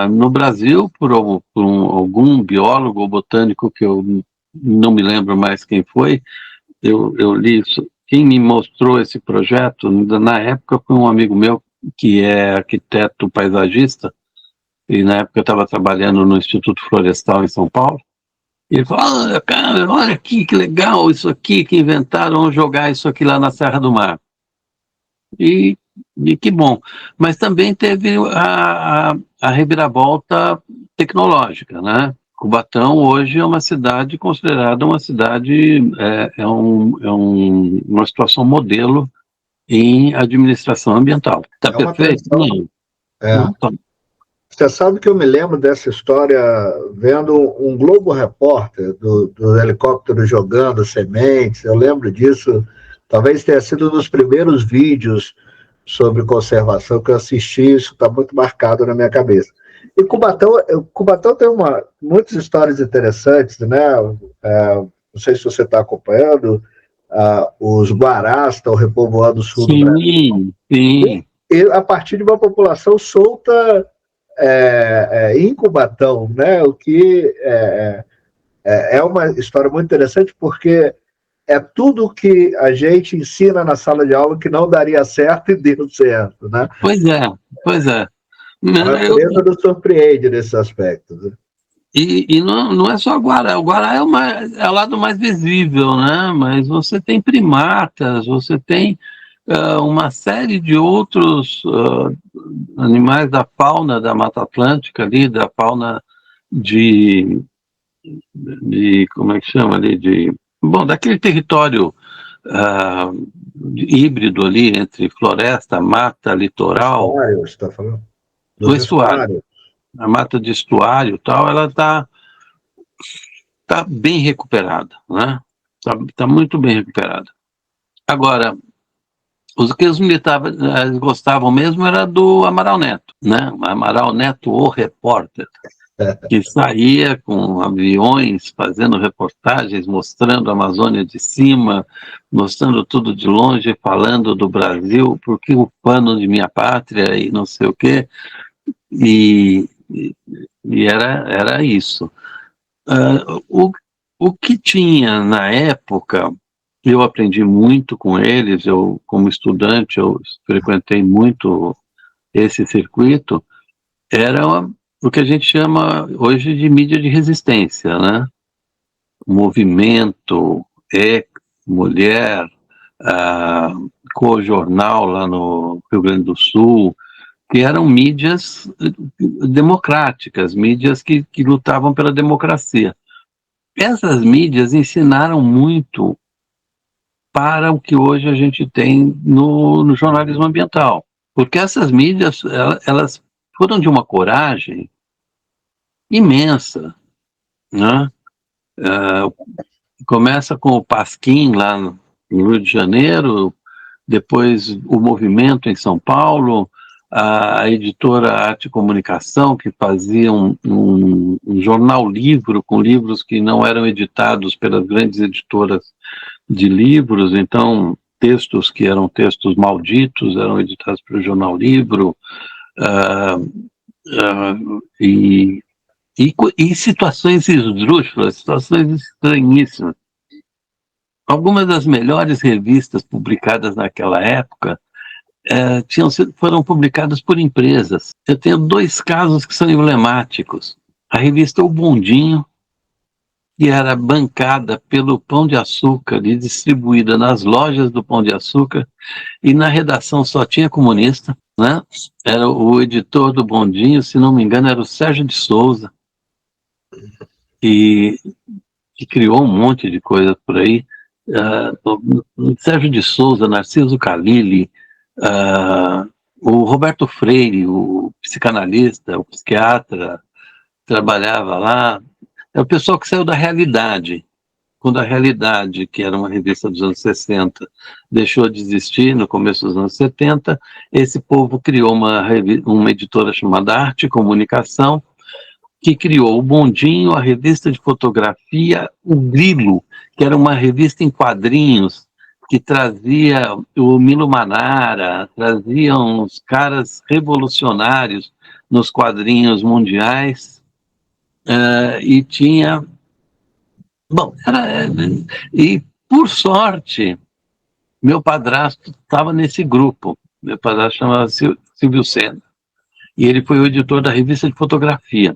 no Brasil por algum biólogo ou botânico que eu não me lembro mais quem foi. Eu li isso. Quem me mostrou esse projeto, na época, foi um amigo meu que é arquiteto paisagista, e na época eu estava trabalhando no Instituto Florestal em São Paulo, e ele falou, cara, olha aqui, que legal isso aqui, que inventaram, vamos jogar isso aqui lá na Serra do Mar. E que bom. Mas também teve a reviravolta tecnológica, né? Cubatão hoje é uma cidade considerada uma cidade, uma situação modelo em administração ambiental. Está perfeito? Não. Não tá. Você sabe que eu me lembro dessa história vendo um Globo Repórter do helicóptero jogando sementes. Eu lembro disso. Talvez tenha sido um dos primeiros vídeos sobre conservação que eu assisti. Isso está muito marcado na minha cabeça. E Cubatão tem muitas histórias interessantes, né? Não sei se você está acompanhando. Os Guarás estão repovoando o sul do Brasil. Sim. E a partir de uma população solta em Cubatão, né? O que é uma história muito interessante, porque é tudo que a gente ensina na sala de aula que não daria certo e deu certo, né? Pois é. A natureza nos surpreende nesse aspecto, né? E não é só Guará. O Guará é o lado mais visível, né? Mas você tem primatas, você tem uma série de outros animais da fauna da Mata Atlântica ali, da fauna de como é que chama ali, daquele território híbrido ali entre floresta, mata, litoral. Estuário, você está falando? Do estuário. A mata de estuário e tal, ela está bem recuperada, né? Tá muito bem recuperada. Agora, o que os militares gostavam mesmo era do Amaral Neto, né? Amaral Neto, o repórter, que saía com aviões fazendo reportagens, mostrando a Amazônia de cima, mostrando tudo de longe, falando do Brasil, porque o pano de minha pátria e não sei o quê. E era isso. O que tinha na época Eu aprendi muito com eles, como estudante, eu frequentei muito esse circuito, era o que a gente chama hoje de mídia de resistência, né? Movimento, mulher, Co-Jornal lá no Rio Grande do Sul, que eram mídias democráticas, mídias que lutavam pela democracia. Essas mídias ensinaram muito para o que hoje a gente tem no jornalismo ambiental. Porque essas mídias, elas foram de uma coragem imensa, né? Começa com o Pasquim lá no Rio de Janeiro, depois o Movimento em São Paulo, a editora Arte e Comunicação, que fazia um jornal-livro com livros que não eram editados pelas grandes editoras de livros, então textos que eram textos malditos eram editados pelo jornal-livro, e situações esdrúxulas, situações estranhíssimas. Algumas das melhores revistas publicadas naquela época foram publicadas por empresas. Eu tenho 2 casos que são emblemáticos. A revista O Bondinho, que era bancada pelo Pão de Açúcar e distribuída nas lojas do Pão de Açúcar, e na redação só tinha comunista, né? Era o editor do Bondinho, se não me engano, era o Sérgio de Souza, que criou um monte de coisa por aí. Sérgio de Souza, Narciso Calili, o Roberto Freire, o psicanalista, o psiquiatra, trabalhava lá. É o pessoal que saiu da Realidade. Quando a Realidade, que era uma revista dos anos 60, deixou de existir no começo dos anos 70, esse povo criou uma editora chamada Arte e Comunicação, que criou o Bondinho, a revista de fotografia, o Grilo, que era uma revista em quadrinhos, que trazia o Milo Manara, trazia uns caras revolucionários nos quadrinhos mundiais, e tinha... Bom, e por sorte, meu padrasto estava nesse grupo. Meu padrasto chamava Silvio Sena, e ele foi o editor da revista de fotografia,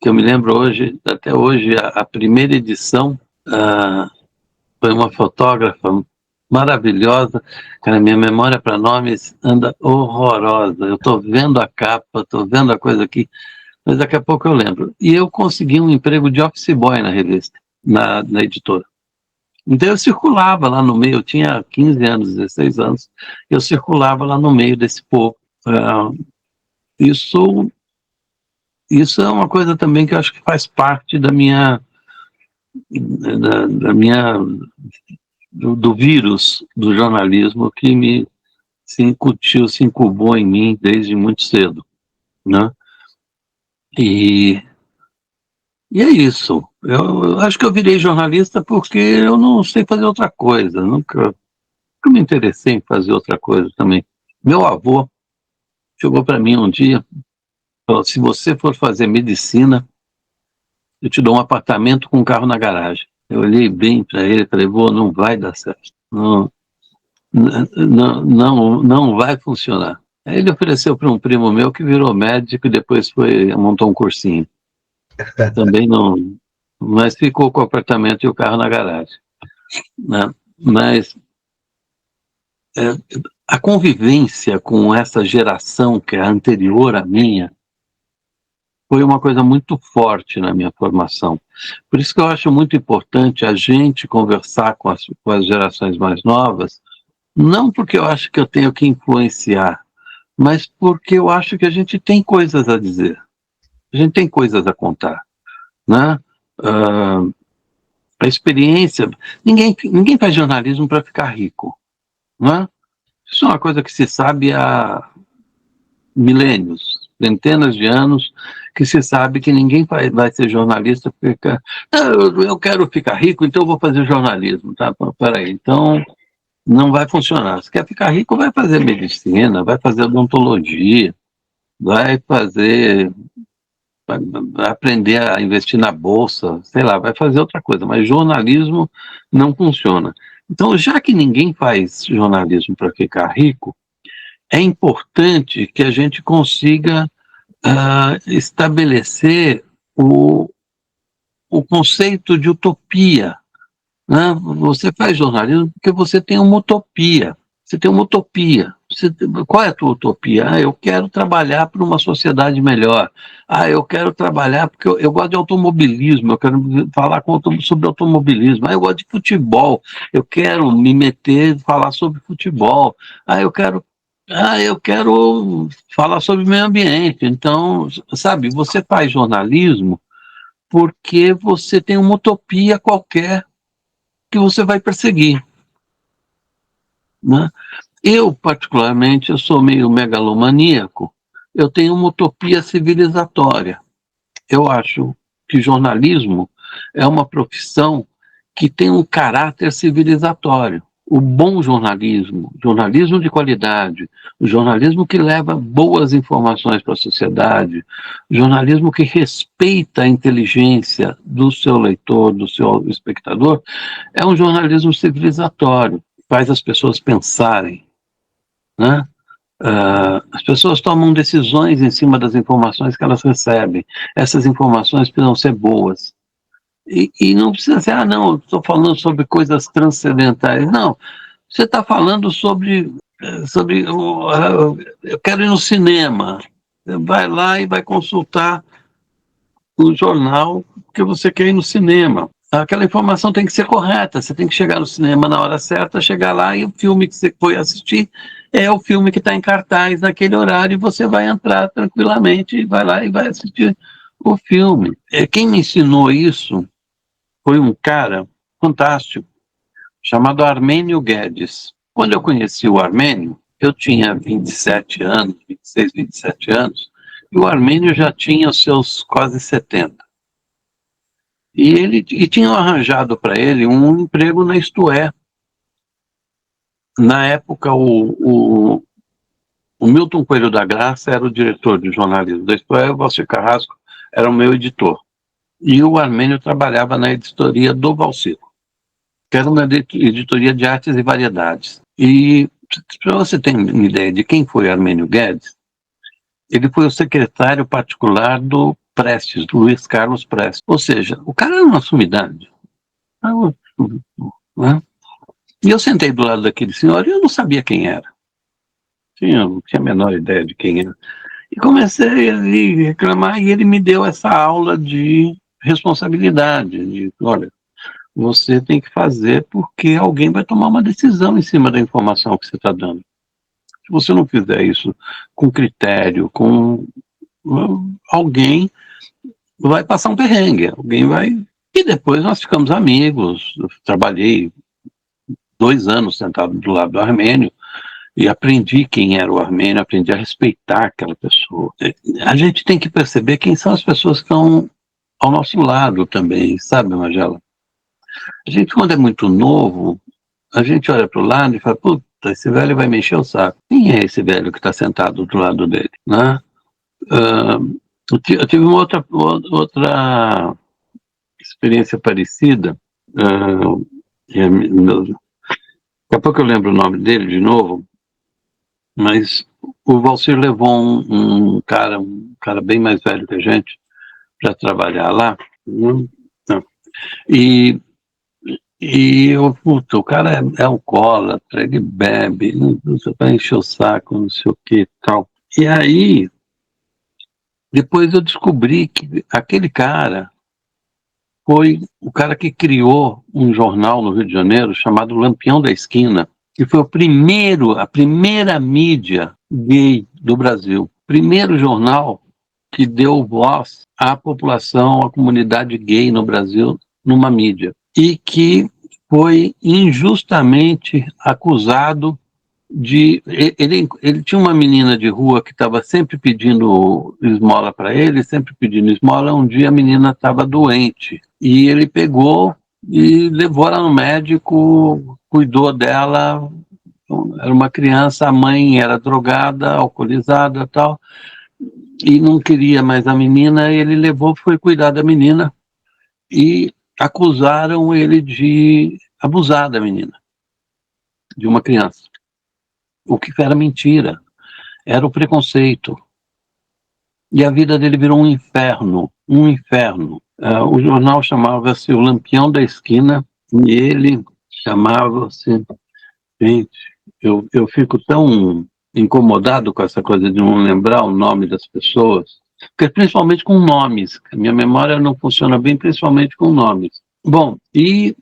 que eu me lembro hoje, até hoje, a primeira edição foi uma fotógrafa maravilhosa. Cara, minha memória para nomes anda horrorosa. Eu estou vendo a capa, estou vendo a coisa aqui, mas daqui a pouco eu lembro. E eu consegui um emprego de office boy na revista, na editora. Então eu circulava lá no meio, eu tinha 15 anos, 16 anos, eu circulava lá no meio desse povo. Isso é uma coisa também que eu acho que faz parte da minha do vírus do jornalismo que se incutiu, se incubou em mim desde muito cedo, né? E é isso. Eu acho que eu virei jornalista porque eu não sei fazer outra coisa, nunca me interessei em fazer outra coisa também. Meu avô chegou para mim um dia, falou: se você for fazer medicina, eu te dou um apartamento com um carro na garagem. Eu olhei bem para ele e falei: vô, não vai dar certo, não vai funcionar. Aí ele ofereceu para um primo meu que virou médico e depois montou um cursinho. Também não, mas ficou com o apartamento e o carro na garagem, né? Mas a convivência com essa geração que é anterior à minha foi uma coisa muito forte na minha formação. Por isso que eu acho muito importante a gente conversar com as gerações mais novas, não porque eu acho que eu tenho que influenciar, mas porque eu acho que a gente tem coisas a dizer, a gente tem coisas a contar, né? A experiência, ninguém faz jornalismo para ficar rico, né? Isso é uma coisa que se sabe há milênios, centenas de anos, que se sabe que ninguém vai ser jornalista porque eu quero ficar rico, então eu vou fazer jornalismo, tá? Peraí, então não vai funcionar. Se quer ficar rico, vai fazer medicina, vai fazer odontologia, vai fazer vai aprender a investir na bolsa, sei lá, vai fazer outra coisa, mas jornalismo não funciona. Então, já que ninguém faz jornalismo para ficar rico, é importante que a gente consiga estabelecer o conceito de utopia, né? Você faz jornalismo porque você tem uma utopia. Você tem uma utopia. Qual é a tua utopia? Eu quero trabalhar para uma sociedade melhor. Eu quero trabalhar porque eu gosto de automobilismo, eu quero falar sobre automobilismo. Eu gosto de futebol, eu quero me meter e falar sobre futebol. Eu quero falar sobre meio ambiente. Então, sabe, você faz jornalismo porque você tem uma utopia qualquer que você vai perseguir, né? Eu, particularmente, eu sou meio megalomaníaco, eu tenho uma utopia civilizatória. Eu acho que jornalismo é uma profissão que tem um caráter civilizatório. O bom jornalismo, jornalismo de qualidade, o jornalismo que leva boas informações para a sociedade, jornalismo que respeita a inteligência do seu leitor, do seu espectador, é um jornalismo civilizatório, faz as pessoas pensarem, né? As pessoas tomam decisões em cima das informações que elas recebem. Essas informações precisam ser boas. E não precisa ser, não, estou falando sobre coisas transcendentais. Não, você está falando sobre eu quero ir no cinema. Você vai lá e vai consultar o jornal que você quer ir no cinema. Aquela informação tem que ser correta, você tem que chegar no cinema na hora certa, chegar lá e o filme que você foi assistir é o filme que está em cartaz naquele horário e você vai entrar tranquilamente, vai lá e vai assistir o filme. Quem me ensinou isso foi um cara fantástico, chamado Armênio Guedes. Quando eu conheci o Armênio, eu tinha 27 anos, 26, 27 anos, e o Armênio já tinha os seus quase 70. E tinham arranjado para ele um emprego na Isto É. Na época, o Milton Coelho da Graça era o diretor de jornalismo da Isto É, o Valcir Carrasco era o meu editor. E o Armênio trabalhava na editoria do Valcir, que era uma editoria de artes e variedades. E, para você ter uma ideia de quem foi Armênio Guedes, ele foi o secretário particular do Prestes, do Luiz Carlos Prestes. Ou seja, o cara era uma sumidade. Né? E eu sentei do lado daquele senhor e eu não sabia quem era. Não tinha a menor ideia de quem era. E comecei a reclamar e ele me deu essa aula de responsabilidade. De, olha, você tem que fazer porque alguém vai tomar uma decisão em cima da informação que você está dando. Se você não fizer isso com critério, alguém vai passar um perrengue, alguém vai... E depois nós ficamos amigos, eu trabalhei 2 anos sentado do lado do Armênio e aprendi quem era o Armênio, aprendi a respeitar aquela pessoa. A gente tem que perceber quem são as pessoas que estão ao nosso lado também, sabe, Magela? A gente, quando é muito novo, a gente olha para o lado e fala, puta, esse velho vai me encher o saco. Quem é esse velho que está sentado do lado dele, né? Eu tive uma outra experiência parecida. Daqui a pouco eu lembro o nome dele de novo, mas o Valcir levou um cara bem mais velho que a gente para trabalhar lá. E o cara é alcoólatra, ele bebe, você vai encher o saco, não sei o que e tal. E aí, depois eu descobri que aquele cara foi o cara que criou um jornal no Rio de Janeiro chamado Lampião da Esquina, que foi a primeira mídia gay do Brasil. Primeiro jornal que deu voz à população, à comunidade gay no Brasil, numa mídia. E que foi injustamente acusado de... Ele tinha uma menina de rua que estava sempre pedindo esmola para ele, sempre pedindo esmola. Um dia a menina estava doente e ele pegou e levou ela no médico, cuidou dela. Era uma criança, a mãe era drogada, alcoolizada e tal. e não queria mais a menina, ele levou, foi cuidar da menina e acusaram ele de abusar da menina, de uma criança. O que era mentira, era o preconceito. E a vida dele virou um inferno, um inferno. O jornal chamava-se O Lampião da Esquina e ele chamava-se... Gente, eu fico tão incomodado com essa coisa de não lembrar o nome das pessoas, porque principalmente com nomes. A minha memória não funciona bem, principalmente com nomes. Bom, e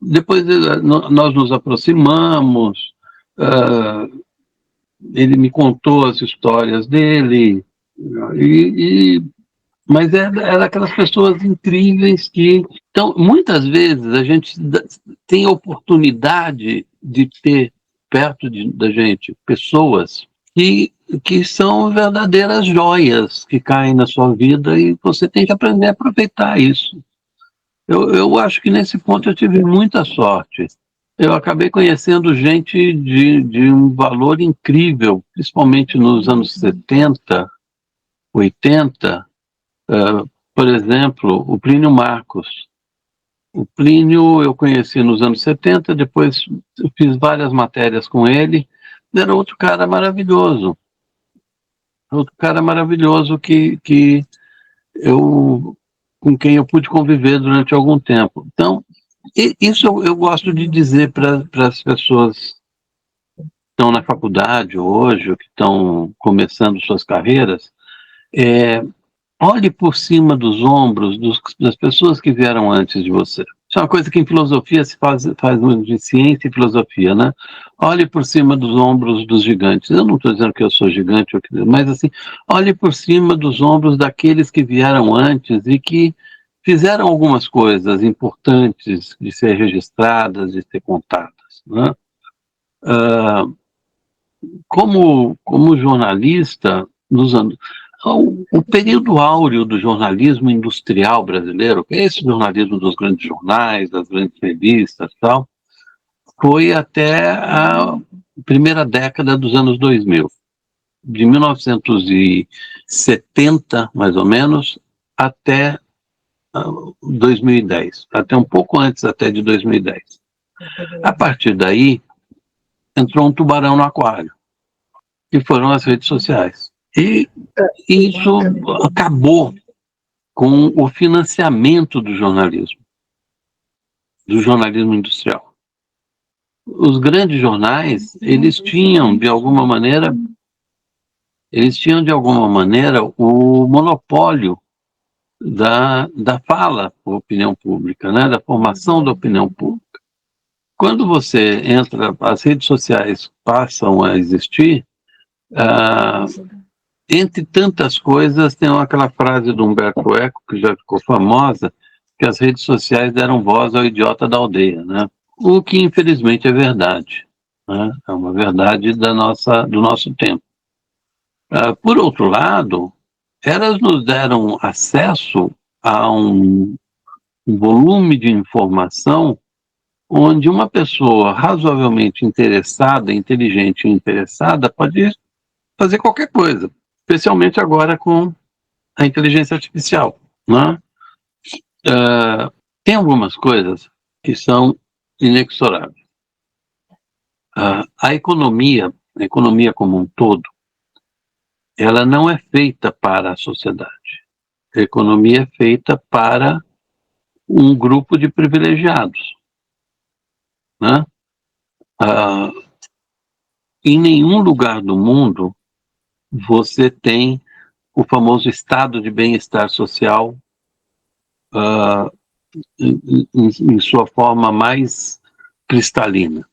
depois nós nos aproximamos, ele me contou as histórias dele, mas era aquelas pessoas incríveis que... Então, muitas vezes a gente tem a oportunidade de ter perto da gente pessoas que são verdadeiras joias que caem na sua vida e você tem que aprender a aproveitar isso. Eu acho que nesse ponto eu tive muita sorte. Eu acabei conhecendo gente de um valor incrível, principalmente nos anos 70, 80, por exemplo, o Plínio Marcos. O Plínio eu conheci nos anos 70, depois eu fiz várias matérias com ele. Era outro cara maravilhoso. Outro cara maravilhoso com quem eu pude conviver durante algum tempo. Então, isso eu gosto de dizer para as pessoas que estão na faculdade hoje, ou que estão começando suas carreiras, olhe por cima dos ombros das pessoas que vieram antes de você. Isso é uma coisa que em filosofia se faz muito de ciência e filosofia, né? Olhe por cima dos ombros dos gigantes. Eu não estou dizendo que eu sou gigante, mas assim, olhe por cima dos ombros daqueles que vieram antes e que fizeram algumas coisas importantes de ser registradas, de ser contadas, né? Como jornalista, o período áureo do jornalismo industrial brasileiro, que é esse jornalismo dos grandes jornais, das grandes revistas e tal, foi até a primeira década dos anos 2000, de 1970, mais ou menos, até 2010, até um pouco antes até de 2010. A partir daí, entrou um tubarão no aquário, que foram as redes sociais. E isso acabou com o financiamento do jornalismo industrial. Os grandes jornais, eles tinham de alguma maneira o monopólio da fala por opinião pública, né? Da formação da opinião pública. Quando você entra, as redes sociais passam a existir, entre tantas coisas, tem aquela frase do Humberto Eco, que já ficou famosa, que as redes sociais deram voz ao idiota da aldeia, né? O que, infelizmente, é verdade, né? É uma verdade do nosso tempo. Por outro lado, elas nos deram acesso a um volume de informação onde uma pessoa razoavelmente interessada, inteligente e interessada pode fazer qualquer coisa, especialmente agora com a inteligência artificial, né? Tem algumas coisas que são inexoráveis. A economia como um todo, ela não é feita para a sociedade. A economia é feita para um grupo de privilegiados, né? Em nenhum lugar do mundo você tem o famoso estado de bem-estar social em sua forma mais cristalina.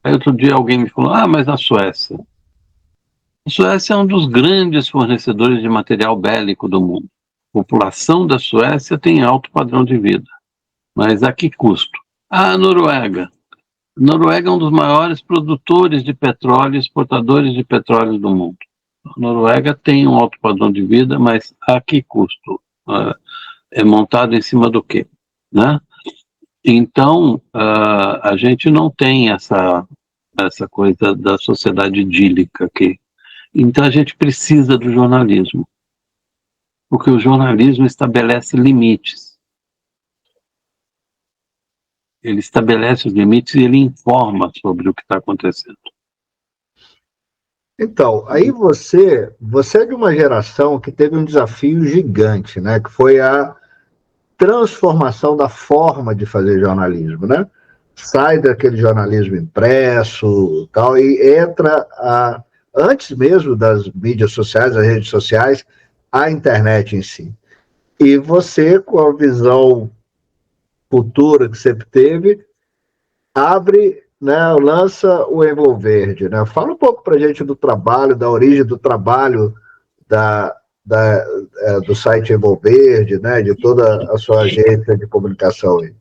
Aí outro dia alguém me falou, mas a Suécia é um dos grandes fornecedores de material bélico do mundo. A população da Suécia tem alto padrão de vida, mas a que custo? A Noruega é um dos maiores produtores de petróleo, exportadores de petróleo do mundo. A Noruega tem um alto padrão de vida, mas a que custo? É montado em cima do quê? Né? Então, a gente não tem essa coisa da sociedade idílica que Então a gente precisa do jornalismo, porque o jornalismo estabelece limites. Ele estabelece os limites e ele informa sobre o que está acontecendo. Então, aí você é de uma geração que teve um desafio gigante, né? Que foi a transformação da forma de fazer jornalismo, né? Sai daquele jornalismo impresso tal, e entra antes mesmo das mídias sociais, das redes sociais, a internet em si. E você, com a visão futura que sempre teve, abre, né, lança o Envolverde, né? Fala um pouco para a gente do trabalho, da origem do trabalho do site Envolverde, né, de toda a sua agência de comunicação aí.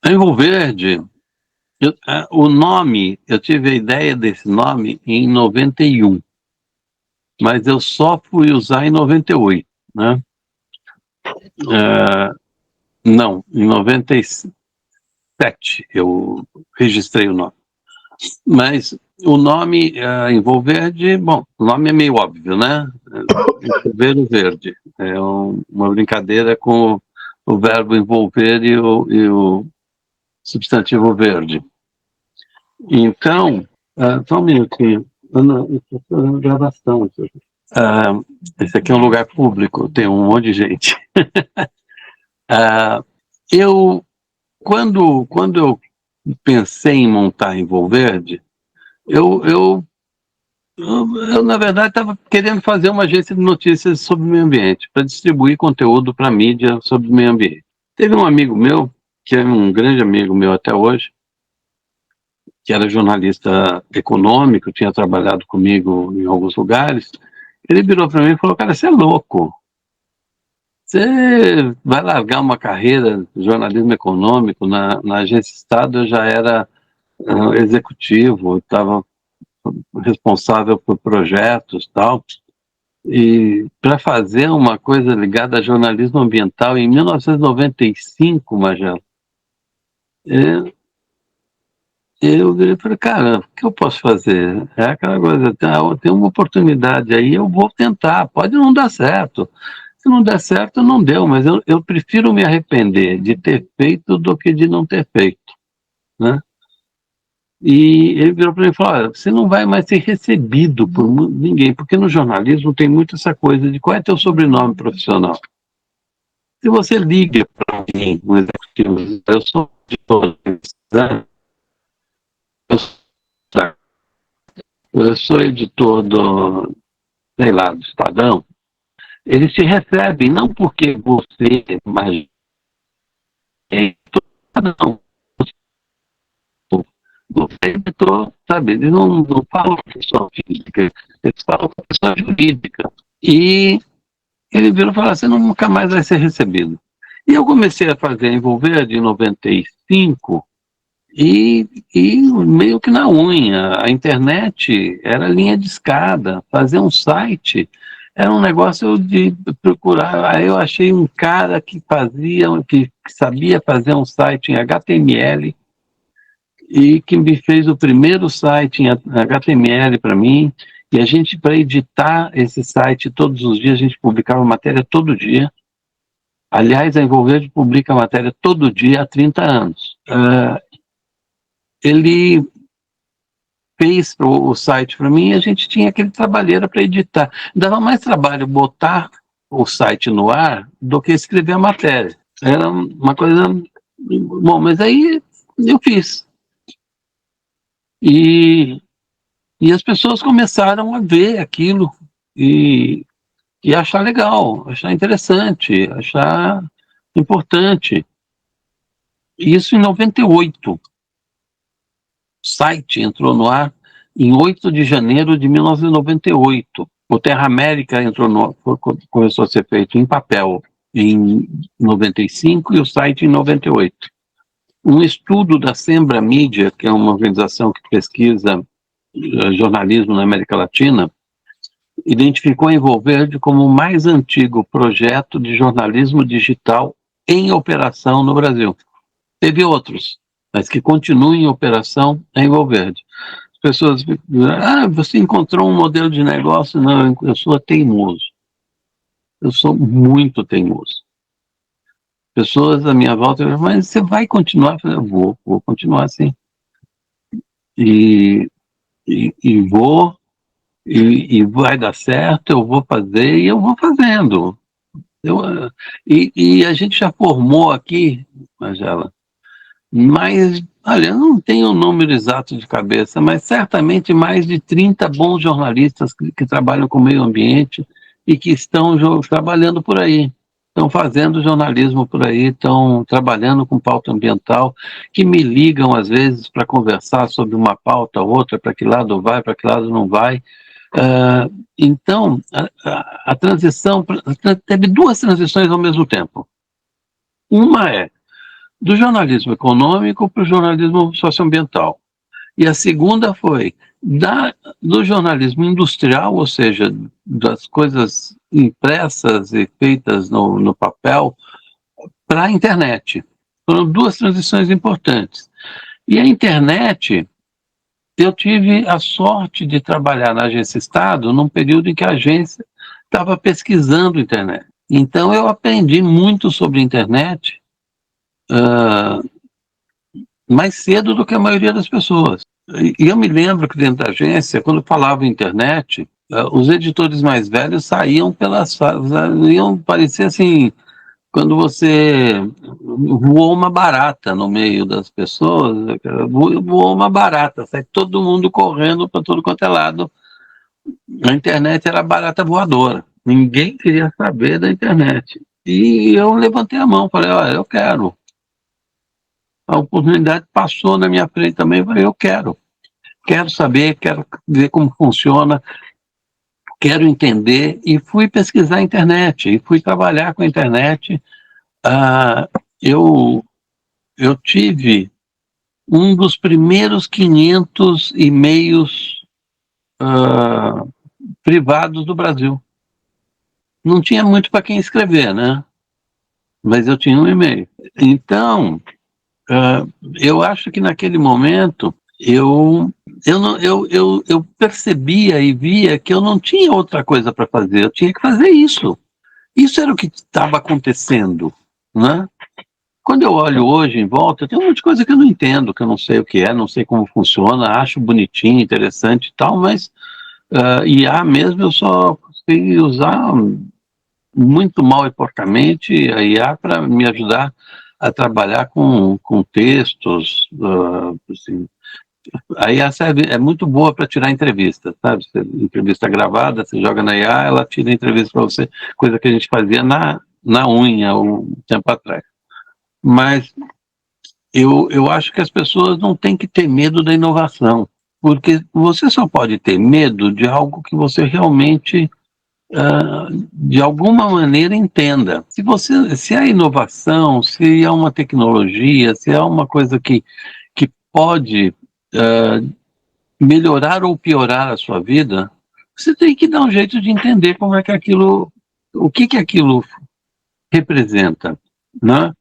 Envolverde, o nome, eu tive a ideia desse nome em 91, mas eu só fui usar em 98, né? Não, em 97 eu registrei o nome. Mas o nome Envolverde, bom, o nome é meio óbvio, né? Envolver o verde. É uma brincadeira com o verbo envolver e o substantivo verde. Então, só um minutinho. Isso é uma gravação. Esse aqui é um lugar público, tem um monte de gente. Quando eu pensei em montar Envolverde, eu na verdade, estava querendo fazer uma agência de notícias sobre o meio ambiente, para distribuir conteúdo para a mídia sobre o meio ambiente. Teve um amigo meu, que é um grande amigo meu até hoje, que era jornalista econômico, tinha trabalhado comigo em alguns lugares. Ele virou para mim e falou: cara, você é louco. Você vai largar uma carreira de jornalismo econômico? Na Agência Estado eu já era executivo, estava responsável por projetos e tal, e para fazer uma coisa ligada a jornalismo ambiental em 1995, Magela, eu virei e falei: cara, o que eu posso fazer? É aquela coisa, tem uma oportunidade aí, eu vou tentar, pode não dar certo. Se não der certo, não deu, mas eu prefiro me arrepender de ter feito do que de não ter feito, né? E ele virou para mim e falou: olha, você não vai mais ser recebido por ninguém, porque no jornalismo tem muito essa coisa de qual é teu sobrenome profissional. Se você liga para alguém, um executivo, eu sou editor, eu sou editor do, sei lá, do Estadão, eles te recebem, não porque você mas é editor, não. Você é editor, sabe, eles não falam com pessoa física, eles falam com pessoa jurídica. E ele virou e falou: você nunca mais vai ser recebido. E eu comecei a fazer Envolverde em 95 e meio que na unha. A internet era linha de escada, fazer um site era um negócio de procurar. Aí eu achei um cara que sabia fazer um site em HTML e que me fez o primeiro site em HTML para mim. E a gente, para editar esse site todos os dias, a gente publicava matéria todo dia. Aliás, a Envolverde publica matéria todo dia há 30 anos. Ele fez o site para mim e a gente tinha aquele trabalheira para editar. Dava mais trabalho botar o site no ar do que escrever a matéria. Era uma coisa... Bom, mas aí eu fiz. E as pessoas começaram a ver aquilo e achar legal, achar interessante, achar importante. Isso em 98. O site entrou no ar em 8 de janeiro de 1998. O Terra América começou a ser feito em papel em 95 e o site em 98. Um estudo da Sembra Mídia, que é uma organização que pesquisa jornalismo na América Latina, identificou a Envolverde como o mais antigo projeto de jornalismo digital em operação no Brasil. Teve outros, mas que continuam em operação a Envolverde. As pessoas dizem, você encontrou um modelo de negócio? Não, eu sou teimoso. Eu sou muito teimoso. Pessoas à minha volta dizem, mas você vai continuar? Eu vou continuar sim. E vou, e vai dar certo, eu vou fazer, e eu vou fazendo. E a gente já formou aqui, Magela, mas, olha, eu não tenho o número exato de cabeça, mas certamente mais de 30 bons jornalistas que trabalham com o meio ambiente e que estão trabalhando por aí. Estão fazendo jornalismo por aí, estão trabalhando com pauta ambiental, que me ligam às vezes para conversar sobre uma pauta ou outra, para que lado vai, para que lado não vai. Então, a transição, teve duas transições ao mesmo tempo. Uma é do jornalismo econômico para o jornalismo socioambiental. E a segunda foi do jornalismo industrial, ou seja, das coisas impressas e feitas no papel, para a internet. Foram duas transições importantes. E a internet, eu tive a sorte de trabalhar na Agência Estado num período em que a agência estava pesquisando internet. Então eu aprendi muito sobre internet mais cedo do que a maioria das pessoas. E eu me lembro que dentro da agência, quando falava internet, os editores mais velhos saíam iam parecer assim, quando você voou uma barata no meio das pessoas, voou uma barata, sai todo mundo correndo para todo quanto é lado. A internet era barata voadora, ninguém queria saber da internet. E eu levantei a mão, falei, olha, eu quero. A oportunidade passou na minha frente também, eu falei, eu quero saber, quero ver como funciona, quero entender, e fui pesquisar a internet, e fui trabalhar com a internet. Eu tive um dos primeiros 500 e-mails privados do Brasil. Não tinha muito para quem escrever, né? Mas eu tinha um e-mail. Então, eu acho que naquele momento eu percebia e via que eu não tinha outra coisa para fazer, eu tinha que fazer isso. Isso era o que estava acontecendo, né? Quando eu olho hoje em volta, tem um monte de coisa que eu não entendo, que eu não sei o que é, não sei como funciona, acho bonitinho, interessante e tal, mas IA mesmo eu só sei usar muito mal e porcamente a IA para me ajudar a trabalhar com textos, assim. A IA é muito boa para tirar entrevista, sabe? Entrevista gravada, você joga na IA, ela tira a entrevista para você, coisa que a gente fazia na unha um tempo atrás. Mas eu acho que as pessoas não têm que ter medo da inovação, porque você só pode ter medo de algo que você realmente, de alguma maneira, entenda. Se a inovação, se é uma tecnologia, se é uma coisa que pode melhorar ou piorar a sua vida, você tem que dar um jeito de entender como é que aquilo, o que aquilo representa, né?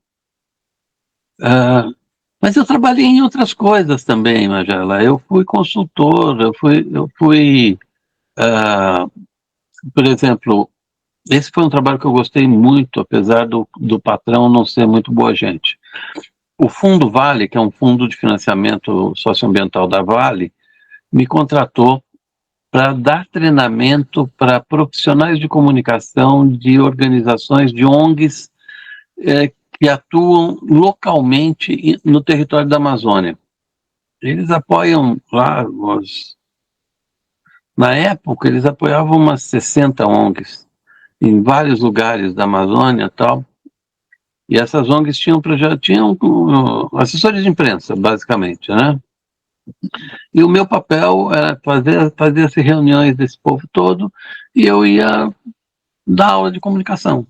Mas eu trabalhei em outras coisas também, Magela. Eu fui consultor, por exemplo, esse foi um trabalho que eu gostei muito, apesar do patrão não ser muito boa gente. O Fundo Vale, que é um fundo de financiamento socioambiental da Vale, me contratou para dar treinamento para profissionais de comunicação de organizações, de ONGs, que atuam localmente no território da Amazônia. Eles apoiam lá, na época, eles apoiavam umas 60 ONGs em vários lugares da Amazônia e tal. E essas ONGs tinham assessores de imprensa, basicamente, né? E o meu papel era fazer reuniões desse povo todo, e eu ia dar aula de comunicação,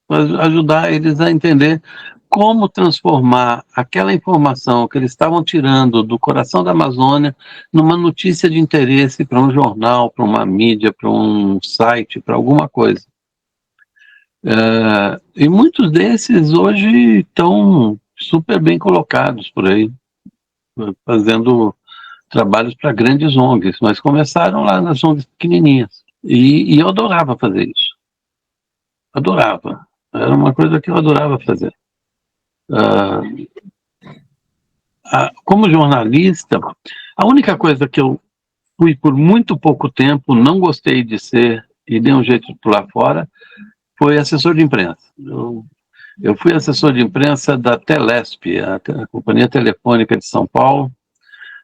ajudar eles a entender como transformar aquela informação que eles estavam tirando do coração da Amazônia numa notícia de interesse para um jornal, para uma mídia, para um site, para alguma coisa. E muitos desses hoje estão super bem colocados por aí, fazendo trabalhos para grandes ONGs, mas começaram lá nas ONGs pequenininhas. E eu adorava fazer isso. Adorava. Era uma coisa que eu adorava fazer. Como jornalista, a única coisa que eu fui por muito pouco tempo, não gostei de ser e dei um jeito de pular fora, foi assessor de imprensa. Eu fui assessor de imprensa da Telesp, a Companhia Telefônica de São Paulo,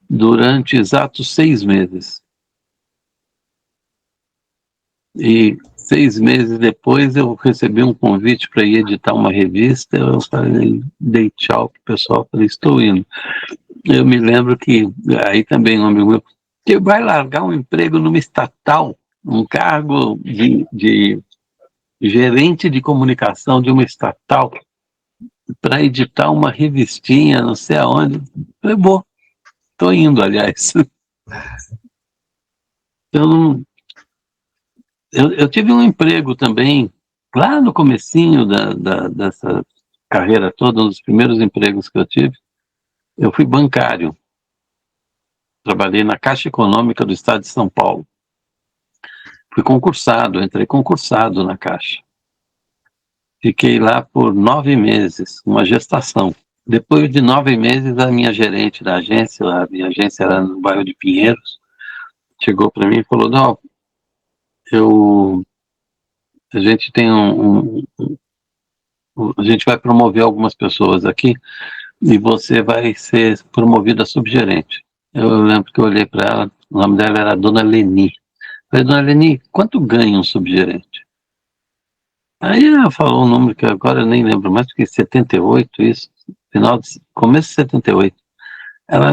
durante exatos 6 meses. E 6 meses depois eu recebi um convite para ir editar uma revista, eu falei, dei tchau pro pessoal, falei, estou indo. Eu me lembro que, aí também um amigo meu, que vai largar um emprego numa estatal, um cargo de gerente de comunicação de uma estatal, para editar uma revistinha, não sei aonde. Eu falei, bom, estou indo, aliás. Eu tive um emprego também, lá no comecinho dessa carreira toda, um dos primeiros empregos que eu tive, eu fui bancário. Trabalhei na Caixa Econômica do Estado de São Paulo. Fui concursado, entrei concursado na Caixa. Fiquei lá por 9 meses, uma gestação. Depois de 9 meses, a minha gerente da agência, a minha agência era no bairro de Pinheiros, chegou para mim e falou, não, a gente tem a gente vai promover algumas pessoas aqui e você vai ser promovida a subgerente. Eu lembro que eu olhei para ela, o nome dela era Dona Leni. Falei, Dona Leni, quanto ganha um subgerente? Aí ela falou um número que agora eu nem lembro mais, porque 78, isso, começo de 78. Ela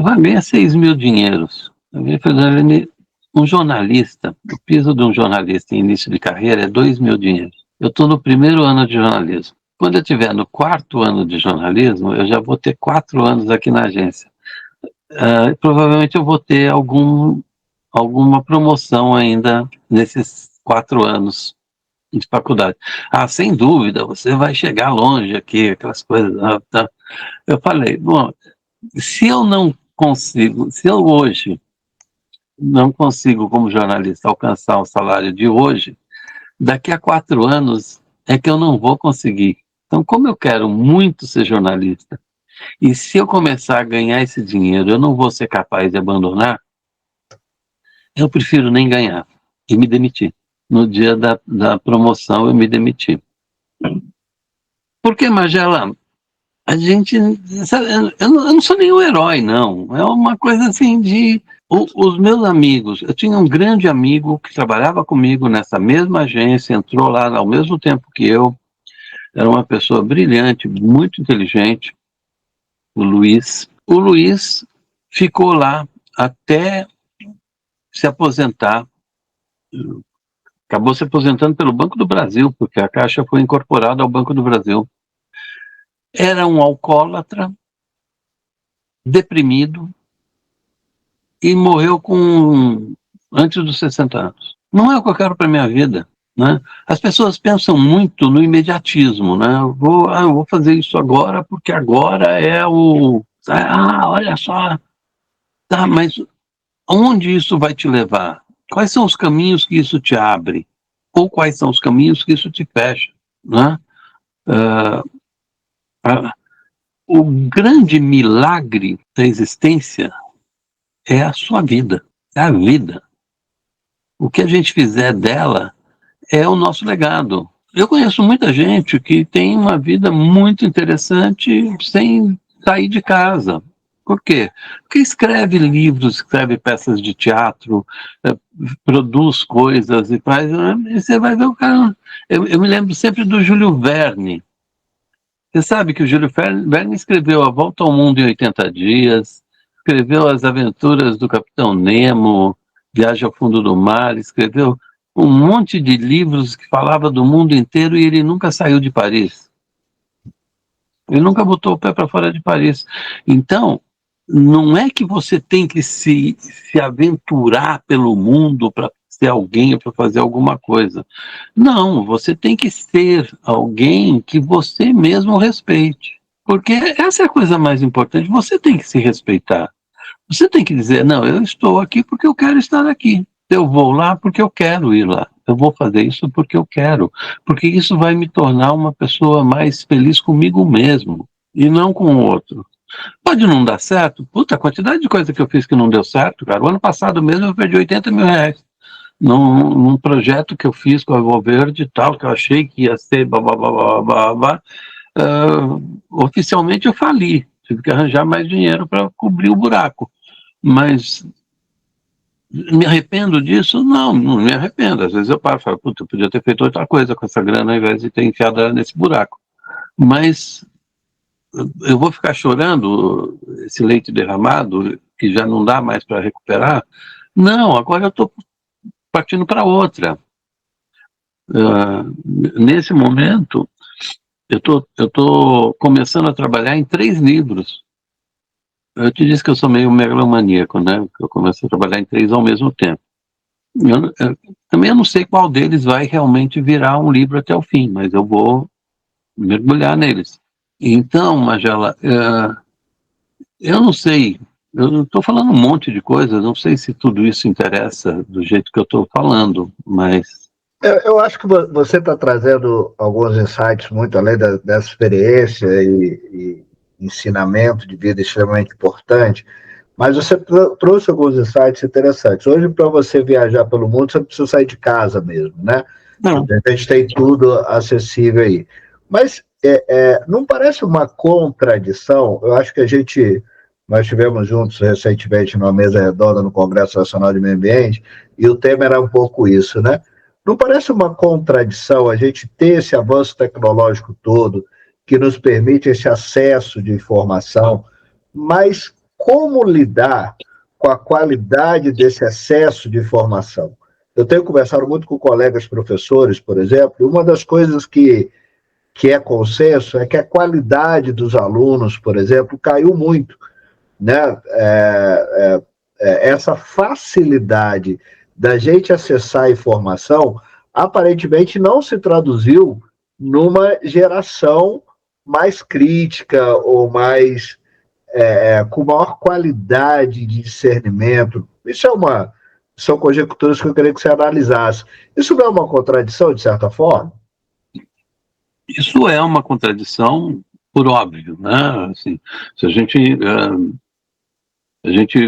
vai ganhar 6 mil dinheiros. Eu falei, Dona Leni, um jornalista, o piso de um jornalista em início de carreira é 2 mil dinheiros. Eu estou no primeiro ano de jornalismo. Quando eu estiver no 4º ano de jornalismo, eu já vou ter 4 anos aqui na agência. Provavelmente eu vou ter alguma promoção ainda nesses 4 anos de faculdade. Sem dúvida, você vai chegar longe aqui, aquelas coisas. Tá. Eu falei, bom, se eu hoje não consigo, como jornalista, alcançar o salário de hoje, daqui a 4 anos é que eu não vou conseguir. Então, como eu quero muito ser jornalista, e se eu começar a ganhar esse dinheiro, eu não vou ser capaz de abandonar, eu prefiro nem ganhar e me demitir. No dia da promoção, eu me demiti. Porque, Magela, a gente... Eu não sou nenhum herói, não. É uma coisa assim de... Os meus amigos, eu tinha um grande amigo que trabalhava comigo nessa mesma agência, entrou lá ao mesmo tempo que eu, era uma pessoa brilhante, muito inteligente, o Luiz. O Luiz ficou lá até se aposentar, acabou se aposentando pelo Banco do Brasil, porque a Caixa foi incorporada ao Banco do Brasil. Era um alcoólatra, deprimido, e morreu antes dos 60 anos. Não é o que eu quero para a minha vida, né? As pessoas pensam muito no imediatismo, né? Eu vou fazer isso agora porque agora é olha só, tá, mas onde isso vai te levar? Quais são os caminhos que isso te abre? Ou quais são os caminhos que isso te fecha, né? O grande milagre da existência é a sua vida, é a vida. O que a gente fizer dela é o nosso legado. Eu conheço muita gente que tem uma vida muito interessante sem sair de casa. Por quê? Porque escreve livros, escreve peças de teatro, produz coisas e faz... E você vai ver o cara... Eu me lembro sempre do Júlio Verne. Você sabe que o Júlio Verne escreveu A Volta ao Mundo em 80 Dias, escreveu As Aventuras do Capitão Nemo, Viagem ao Fundo do Mar, escreveu um monte de livros que falava do mundo inteiro e ele nunca saiu de Paris. Ele nunca botou o pé para fora de Paris. Então, não é que você tem que se aventurar pelo mundo para ser alguém ou para fazer alguma coisa. Não, você tem que ser alguém que você mesmo respeite. Porque essa é a coisa mais importante, você tem que se respeitar. Você tem que dizer, não, eu estou aqui porque eu quero estar aqui. Eu vou lá porque eu quero ir lá. Eu vou fazer isso porque eu quero. Porque isso vai me tornar uma pessoa mais feliz comigo mesmo e não com o outro. Pode não dar certo? Puta, a quantidade de coisa que eu fiz que não deu certo, cara. O ano passado mesmo eu perdi 80 mil reais num projeto que eu fiz com a Valverde e tal, que eu achei que ia ser babá. Oficialmente eu fali. Tive que arranjar mais dinheiro para cobrir o buraco. Mas me arrependo disso? Não, não me arrependo. Às vezes eu paro e falo, puta, eu podia ter feito outra coisa com essa grana ao invés de ter enfiado ela nesse buraco. Mas eu vou ficar chorando esse leite derramado, que já não dá mais para recuperar? Não, agora eu estou partindo para outra. Nesse momento, eu tô começando a trabalhar em 3 livros. Eu te disse que eu sou meio megalomaníaco, né? Eu começo a trabalhar em 3 ao mesmo tempo. Também eu não sei qual deles vai realmente virar um livro até o fim, mas eu vou mergulhar neles. Então, Magela, eu não sei, eu estou falando um monte de coisas, não sei se tudo isso interessa do jeito que eu estou falando, mas... Eu acho que você está trazendo alguns insights muito além dessa experiência e ensinamento de vida extremamente importante, mas você trouxe alguns insights interessantes. Hoje, para você viajar pelo mundo, você precisa sair de casa mesmo, né? Não. A gente tem tudo acessível aí. Mas não parece uma contradição? Eu acho que nós estivemos juntos recentemente numa mesa redonda no Congresso Nacional de Meio Ambiente, e o tema era um pouco isso, né? Não parece uma contradição a gente ter esse avanço tecnológico todo, que nos permite esse acesso de informação, mas como lidar com a qualidade desse excesso de informação? Eu tenho conversado muito com colegas professores, por exemplo, e uma das coisas que é consenso é que a qualidade dos alunos, por exemplo, caiu muito, né? Essa facilidade da gente acessar a informação aparentemente não se traduziu numa geração mais crítica ou mais com maior qualidade de discernimento. São conjecturas que eu queria que você analisasse. Isso não é uma contradição, de certa forma? Isso é uma contradição por óbvio, né? Assim, se a gente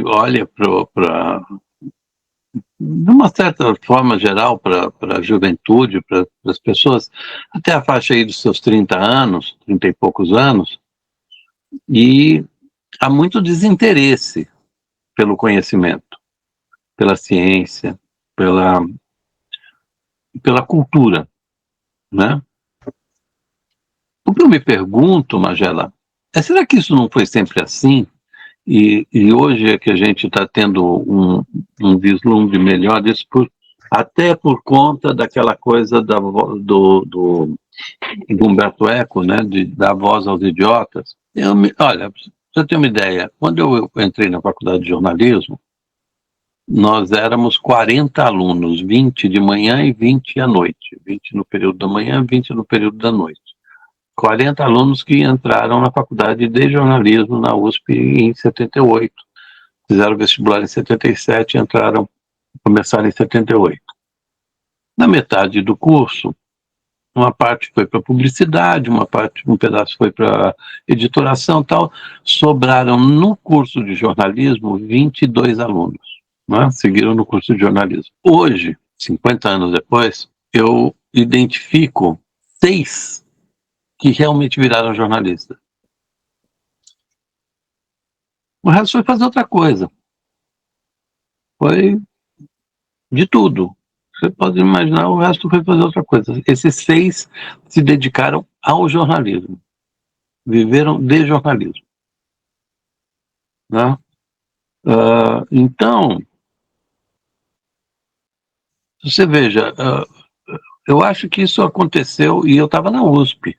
olha para de uma certa forma geral para a juventude, para as pessoas, até a faixa aí dos seus 30 anos, 30 e poucos anos, e há muito desinteresse pelo conhecimento, pela ciência, pela cultura, né? O que eu me pergunto, Magela, será que isso não foi sempre assim? E hoje é que a gente está tendo um vislumbre melhor disso, até por conta daquela coisa do Humberto Eco, né, de dar voz aos idiotas. Olha, pra você ter uma ideia, quando eu entrei na faculdade de jornalismo, nós éramos 40 alunos, 20 de manhã e 20 à noite, 20 no período da manhã, 20 no período da noite. 40 alunos que entraram na faculdade de jornalismo na USP em 78. Fizeram vestibular em 77 e começaram em 78. Na metade do curso, uma parte foi para publicidade, um pedaço foi para editoração e tal. Sobraram no curso de jornalismo 22 alunos, né? Seguiram no curso de jornalismo. Hoje, 50 anos depois, eu identifico 6 que realmente viraram jornalistas. O resto foi fazer outra coisa. Foi de tudo. Você pode imaginar, o resto foi fazer outra coisa. Esses 6 se dedicaram ao jornalismo. Viveram de jornalismo. Né? Então, você veja, eu acho que isso aconteceu, e eu estava na USP.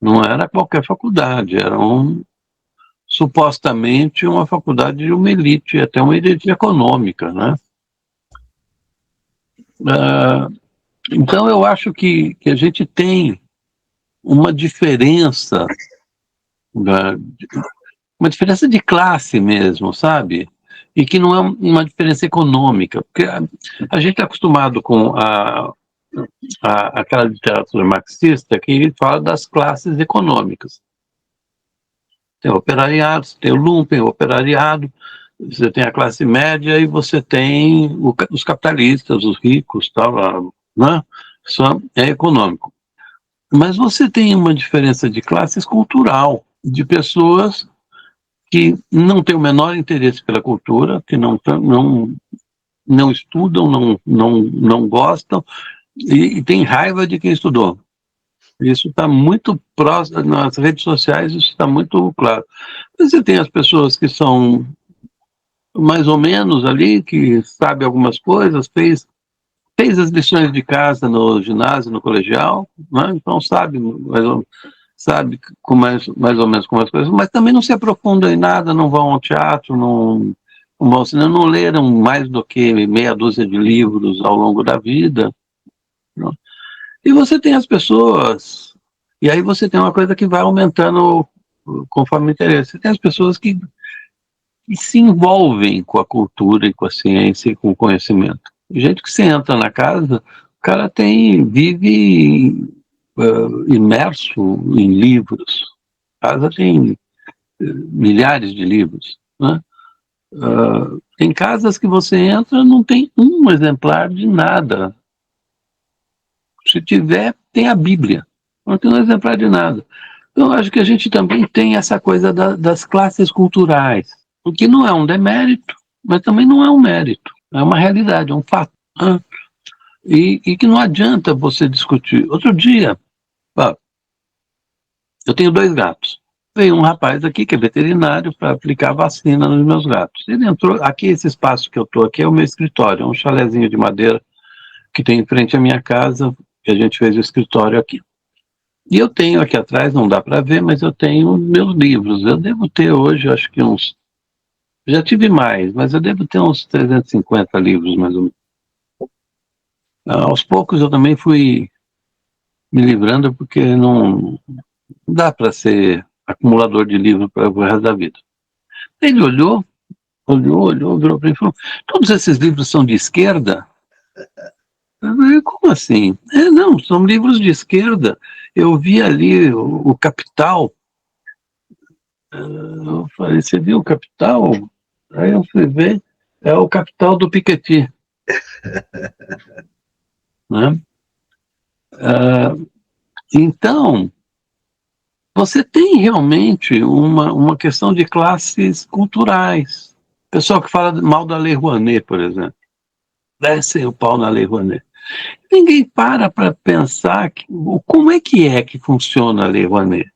Não era qualquer faculdade, era supostamente uma faculdade de uma elite, até uma elite econômica, né? Então eu acho que a gente tem uma diferença uma diferença de classe mesmo, sabe? E que não é uma diferença econômica, porque a gente está acostumado com aquela literatura marxista que fala das classes econômicas. Tem o operariado, você tem o lumpen, o operariado, você tem a classe média e você tem os capitalistas, os ricos, tal, né? Isso é econômico. Mas você tem uma diferença de classes cultural, de pessoas que não têm o menor interesse pela cultura, que não estudam, não gostam, e tem raiva de quem estudou. Isso está muito próximo, nas redes sociais isso está muito claro. Você tem as pessoas que são mais ou menos ali, que sabem algumas coisas, fez as lições de casa no ginásio, no colegial, né? Então sabe com mais ou menos como as coisas, mas também não se aprofundam em nada, não vão ao teatro, não vão ao cinema, não leram mais do que meia dúzia de livros ao longo da vida. Não? E você tem as pessoas, e aí você tem uma coisa que vai aumentando conforme o interesse. Você tem as pessoas que se envolvem com a cultura e com a ciência e com o conhecimento. Gente que você entra na casa, o cara vive imerso em livros. A casa tem milhares de livros, né? Tem casas que você entra, não tem um exemplar de nada. Se tiver, tem a Bíblia. Não tem um exemplar de nada. Então, acho que a gente também tem essa coisa das classes culturais, o que não é um demérito, mas também não é um mérito. É uma realidade, é um fato. Né? E que não adianta você discutir. Outro dia, eu tenho 2 gatos. Veio um rapaz aqui que é veterinário para aplicar vacina nos meus gatos. Ele entrou, aqui esse espaço que eu estou aqui é o meu escritório, é um chalezinho de madeira que tem em frente à minha casa, que a gente fez o escritório aqui. E eu tenho aqui atrás, não dá para ver, mas eu tenho meus livros. Eu devo ter hoje, acho que já tive mais, mas eu devo ter uns 350 livros, mais ou menos. Aos poucos eu também fui me livrando, porque não dá para ser acumulador de livros para o resto da vida. Ele olhou, virou para mim e falou: todos esses livros são de esquerda? Eu falei: como assim? Não, são livros de esquerda. Eu vi ali o Capital. Eu falei: você viu o Capital? Aí eu fui ver, é o Capital do Piketty. Né? Então, você tem realmente uma questão de classes culturais. Pessoal que fala mal da Lei Rouanet, por exemplo. Descem o pau na Lei Rouanet. Ninguém para pensar como é que funciona a Lei Rouanet.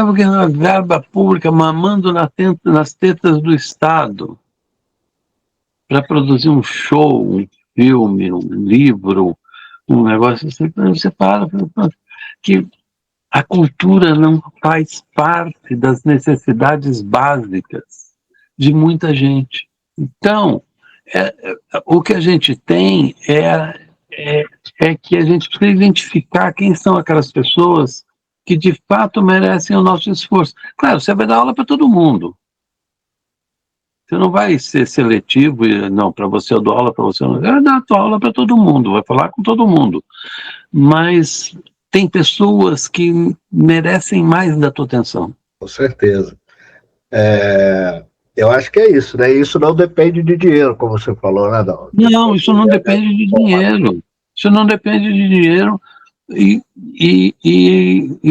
Porque é uma verba pública mamando nas tetas do Estado para produzir um show, um filme, um livro, um negócio assim. Você para que a cultura não faz parte das necessidades básicas de muita gente. Então, o que a gente tem é que a gente precisa identificar quem são aquelas pessoas que de fato merecem o nosso esforço. Claro, você vai dar aula para todo mundo. Você não vai ser seletivo e, não, para você eu dou aula, para você eu não. Vai dar aula para todo mundo, vai falar com todo mundo. Mas tem pessoas que merecem mais da tua atenção. Com certeza. Eu acho que é isso, né? Isso não depende de dinheiro, como você falou, né, Dal? Não, isso não depende de dinheiro. Isso não depende de dinheiro. E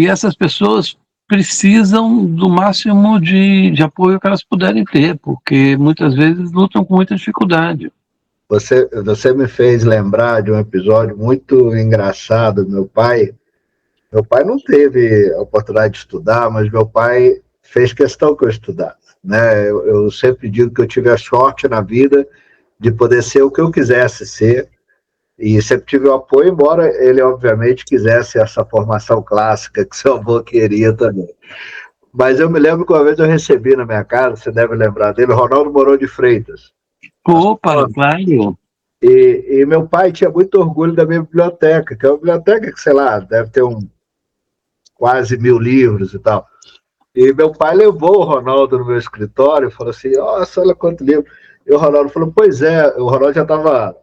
essas pessoas precisam do máximo de apoio que elas puderem ter, porque muitas vezes lutam com muita dificuldade. Você me fez lembrar de um episódio muito engraçado do meu pai. Meu pai não teve a oportunidade de estudar, mas meu pai fez questão que eu estudasse. Né? Eu sempre digo que eu tive a sorte na vida de poder ser o que eu quisesse ser, e sempre tive o apoio, embora ele obviamente quisesse essa formação clássica que seu avô queria também. Mas eu me lembro que uma vez eu recebi na minha casa, você deve lembrar dele, Ronaldo Mourão de Freitas. Opa, claro. E meu pai tinha muito orgulho da minha biblioteca, que é uma biblioteca que, sei lá, deve ter quase 1000 livros e tal. E meu pai levou o Ronaldo no meu escritório e falou assim, nossa, olha quanto livro. E o Ronaldo falou, pois é, o Ronaldo já estava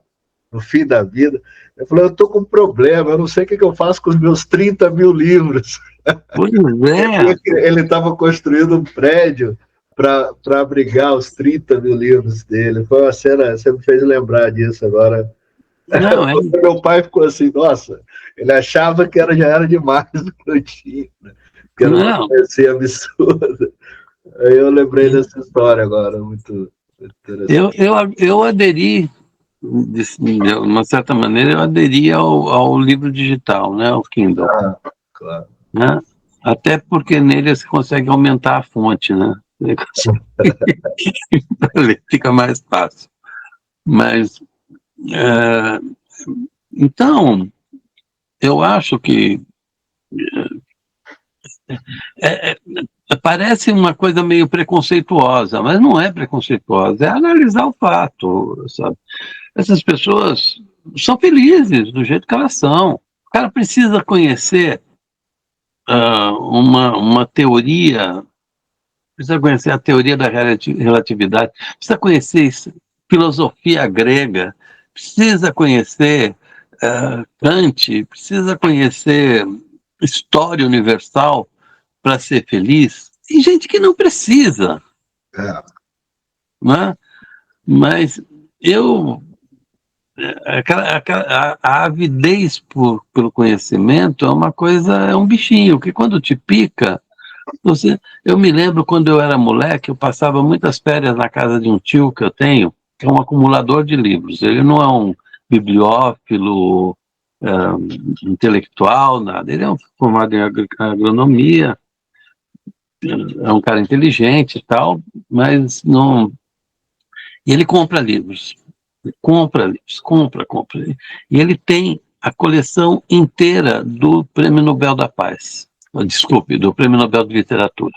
no fim da vida. Ele falou, eu estou com um problema, eu não sei o que eu faço com os meus 30 mil livros. Pois é. Ele estava construindo um prédio para abrigar os 30 mil livros dele. Foi uma cena, você me fez lembrar disso agora. Não, é... Meu pai ficou assim, nossa, ele achava que já era demais do que eu tinha, né? Que era uma coisa absurda. Aí eu lembrei dessa história agora, muito interessante. Eu aderi, de uma certa maneira, eu aderi ao livro digital, né, ao Kindle. Claro. Né? Até porque nele você consegue aumentar a fonte, né? Fica mais fácil. Mas, então, eu acho que parece uma coisa meio preconceituosa, mas não é preconceituosa, é analisar o fato, sabe? Essas pessoas são felizes do jeito que elas são. O cara precisa conhecer uma teoria, precisa conhecer a teoria da relatividade, precisa conhecer filosofia grega, precisa conhecer Kant, precisa conhecer história universal para ser feliz. Tem gente que não precisa. Né? Mas a avidez pelo conhecimento é uma coisa, é um bichinho, que quando te pica, eu me lembro quando eu era moleque, eu passava muitas férias na casa de um tio que eu tenho, que é um acumulador de livros. Ele não é um bibliófilo, intelectual, nada. Ele é formado em agronomia, é um cara inteligente e tal, mas não... E ele compra livros. Compra. E ele tem a coleção inteira do Prêmio Nobel da Paz. Desculpe, do Prêmio Nobel de Literatura.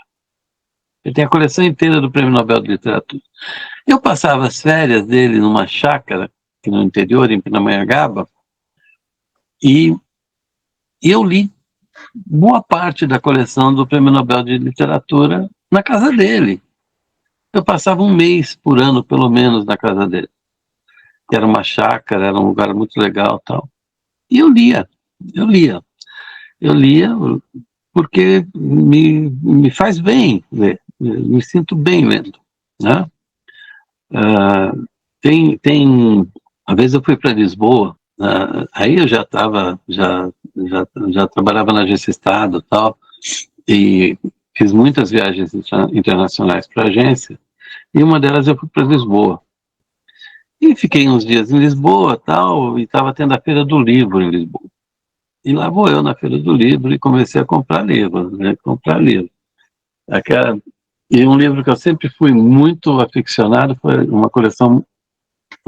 Ele tem a coleção inteira do Prêmio Nobel de Literatura. Eu passava as férias dele numa chácara, aqui no interior, em Pindamonhangaba, e eu li boa parte da coleção do Prêmio Nobel de Literatura na casa dele. Eu passava um mês por ano, pelo menos, na casa dele. Era uma chácara, era um lugar muito legal e tal. E eu lia porque me faz bem ler, me sinto bem lendo, né? Às vezes eu fui para Lisboa, aí eu já trabalhava na Agência Estado e tal, e fiz muitas viagens internacionais para a agência, e uma delas eu fui para Lisboa. E fiquei uns dias em Lisboa tal, e estava tendo a Feira do Livro em Lisboa. E lá vou eu na Feira do Livro e comecei a comprar livros, né? E um livro que eu sempre fui muito aficionado foi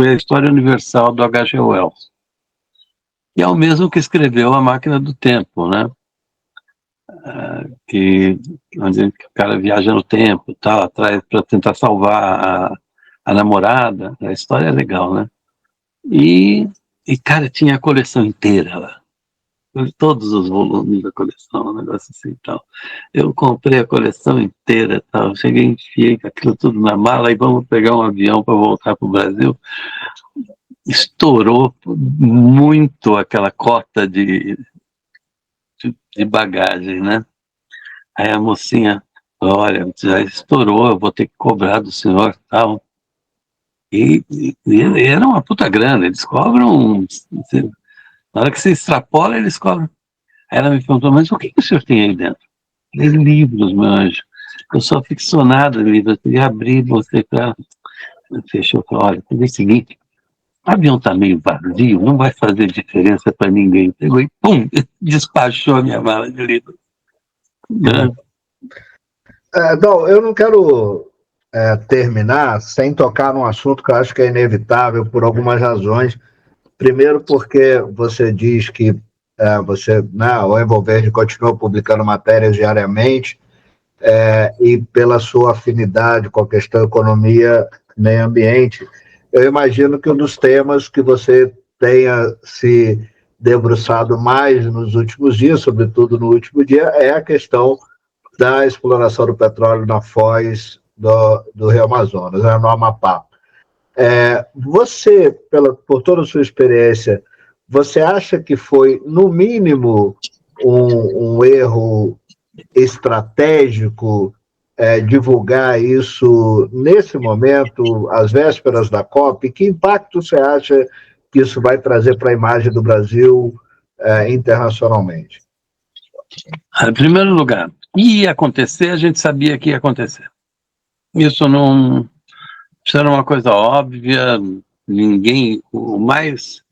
a História Universal do H.G. Wells. E é o mesmo que escreveu A Máquina do Tempo, né? Onde o cara viaja no tempo, tal, atrás para tentar salvar a namorada. A história é legal, né? E cara, tinha a coleção inteira lá. Todos os volumes da coleção, um negócio assim e tal. Eu comprei a coleção inteira, tal. Cheguei, enfiei aquilo tudo na mala e vamos pegar um avião para voltar para o Brasil. Estourou muito aquela cota de bagagem, né? Aí a mocinha, olha, já estourou, eu vou ter que cobrar do senhor tal. E era uma puta grana, eles cobram... Na hora que você extrapola, eles cobram. Aí ela me perguntou, mas o que o senhor tem aí dentro? Livros, meu anjo. Eu sou aficionado em livros. Eu queria abrir você para... Fechou, falou, olha, é o seguinte, o avião está meio vazio, não vai fazer diferença para ninguém. Pegou e, pum, despachou a minha mala de livros. Não, eu não quero terminar sem tocar num assunto que eu acho que é inevitável por algumas razões. Primeiro, porque você diz que o Envolverde continua publicando matérias diariamente e pela sua afinidade com a questão economia e meio ambiente, eu imagino que um dos temas que você tenha se debruçado mais nos últimos dias, sobretudo no último dia, é a questão da exploração do petróleo na foz do Rio Amazonas, no Amapá. Você, por toda a sua experiência, você acha que foi, no mínimo, um erro estratégico divulgar isso nesse momento, às vésperas da COP? Que impacto você acha que isso vai trazer para a imagem do Brasil internacionalmente? Em primeiro lugar, ia acontecer, a gente sabia que ia acontecer. Isso era uma coisa óbvia, ninguém, o mais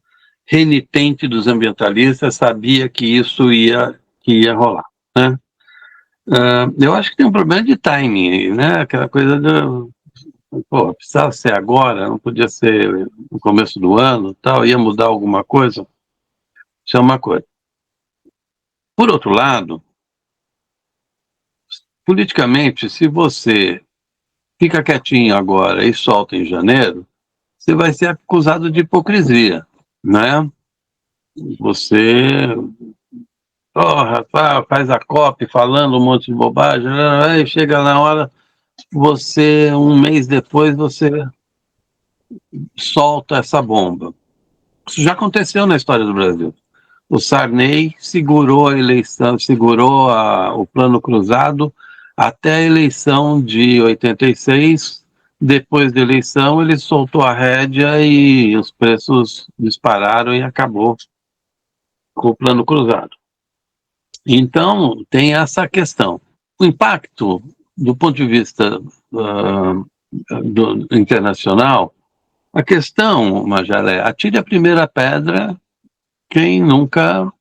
renitente dos ambientalistas sabia que isso ia rolar, né? Eu acho que tem um problema de timing aí, né? Aquela coisa precisava ser agora, não podia ser no começo do ano, tal, ia mudar alguma coisa. Isso é uma coisa. Por outro lado, politicamente, se você fica quietinho agora e solta em janeiro, você vai ser acusado de hipocrisia, né? Você faz a COP falando um monte de bobagem, aí chega na hora, um mês depois, você solta essa bomba. Isso já aconteceu na história do Brasil. O Sarney segurou a eleição, o plano cruzado até a eleição de 86. Depois da eleição, ele soltou a rédea e os preços dispararam e acabou com o plano cruzado. Então, tem essa questão. O impacto, do ponto de vista internacional, a questão, Magela, atire a primeira pedra quem nunca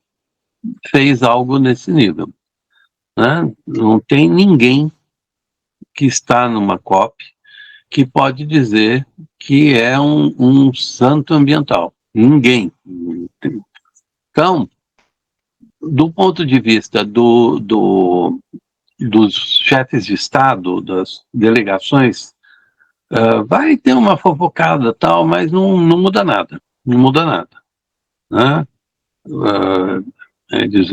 fez algo nesse nível, né? Não tem ninguém que está numa COP que pode dizer que é um santo ambiental. Ninguém. Então, do ponto de vista dos chefes de Estado, das delegações, vai ter uma fofocada tal, mas não muda nada. Não muda nada, né? Eles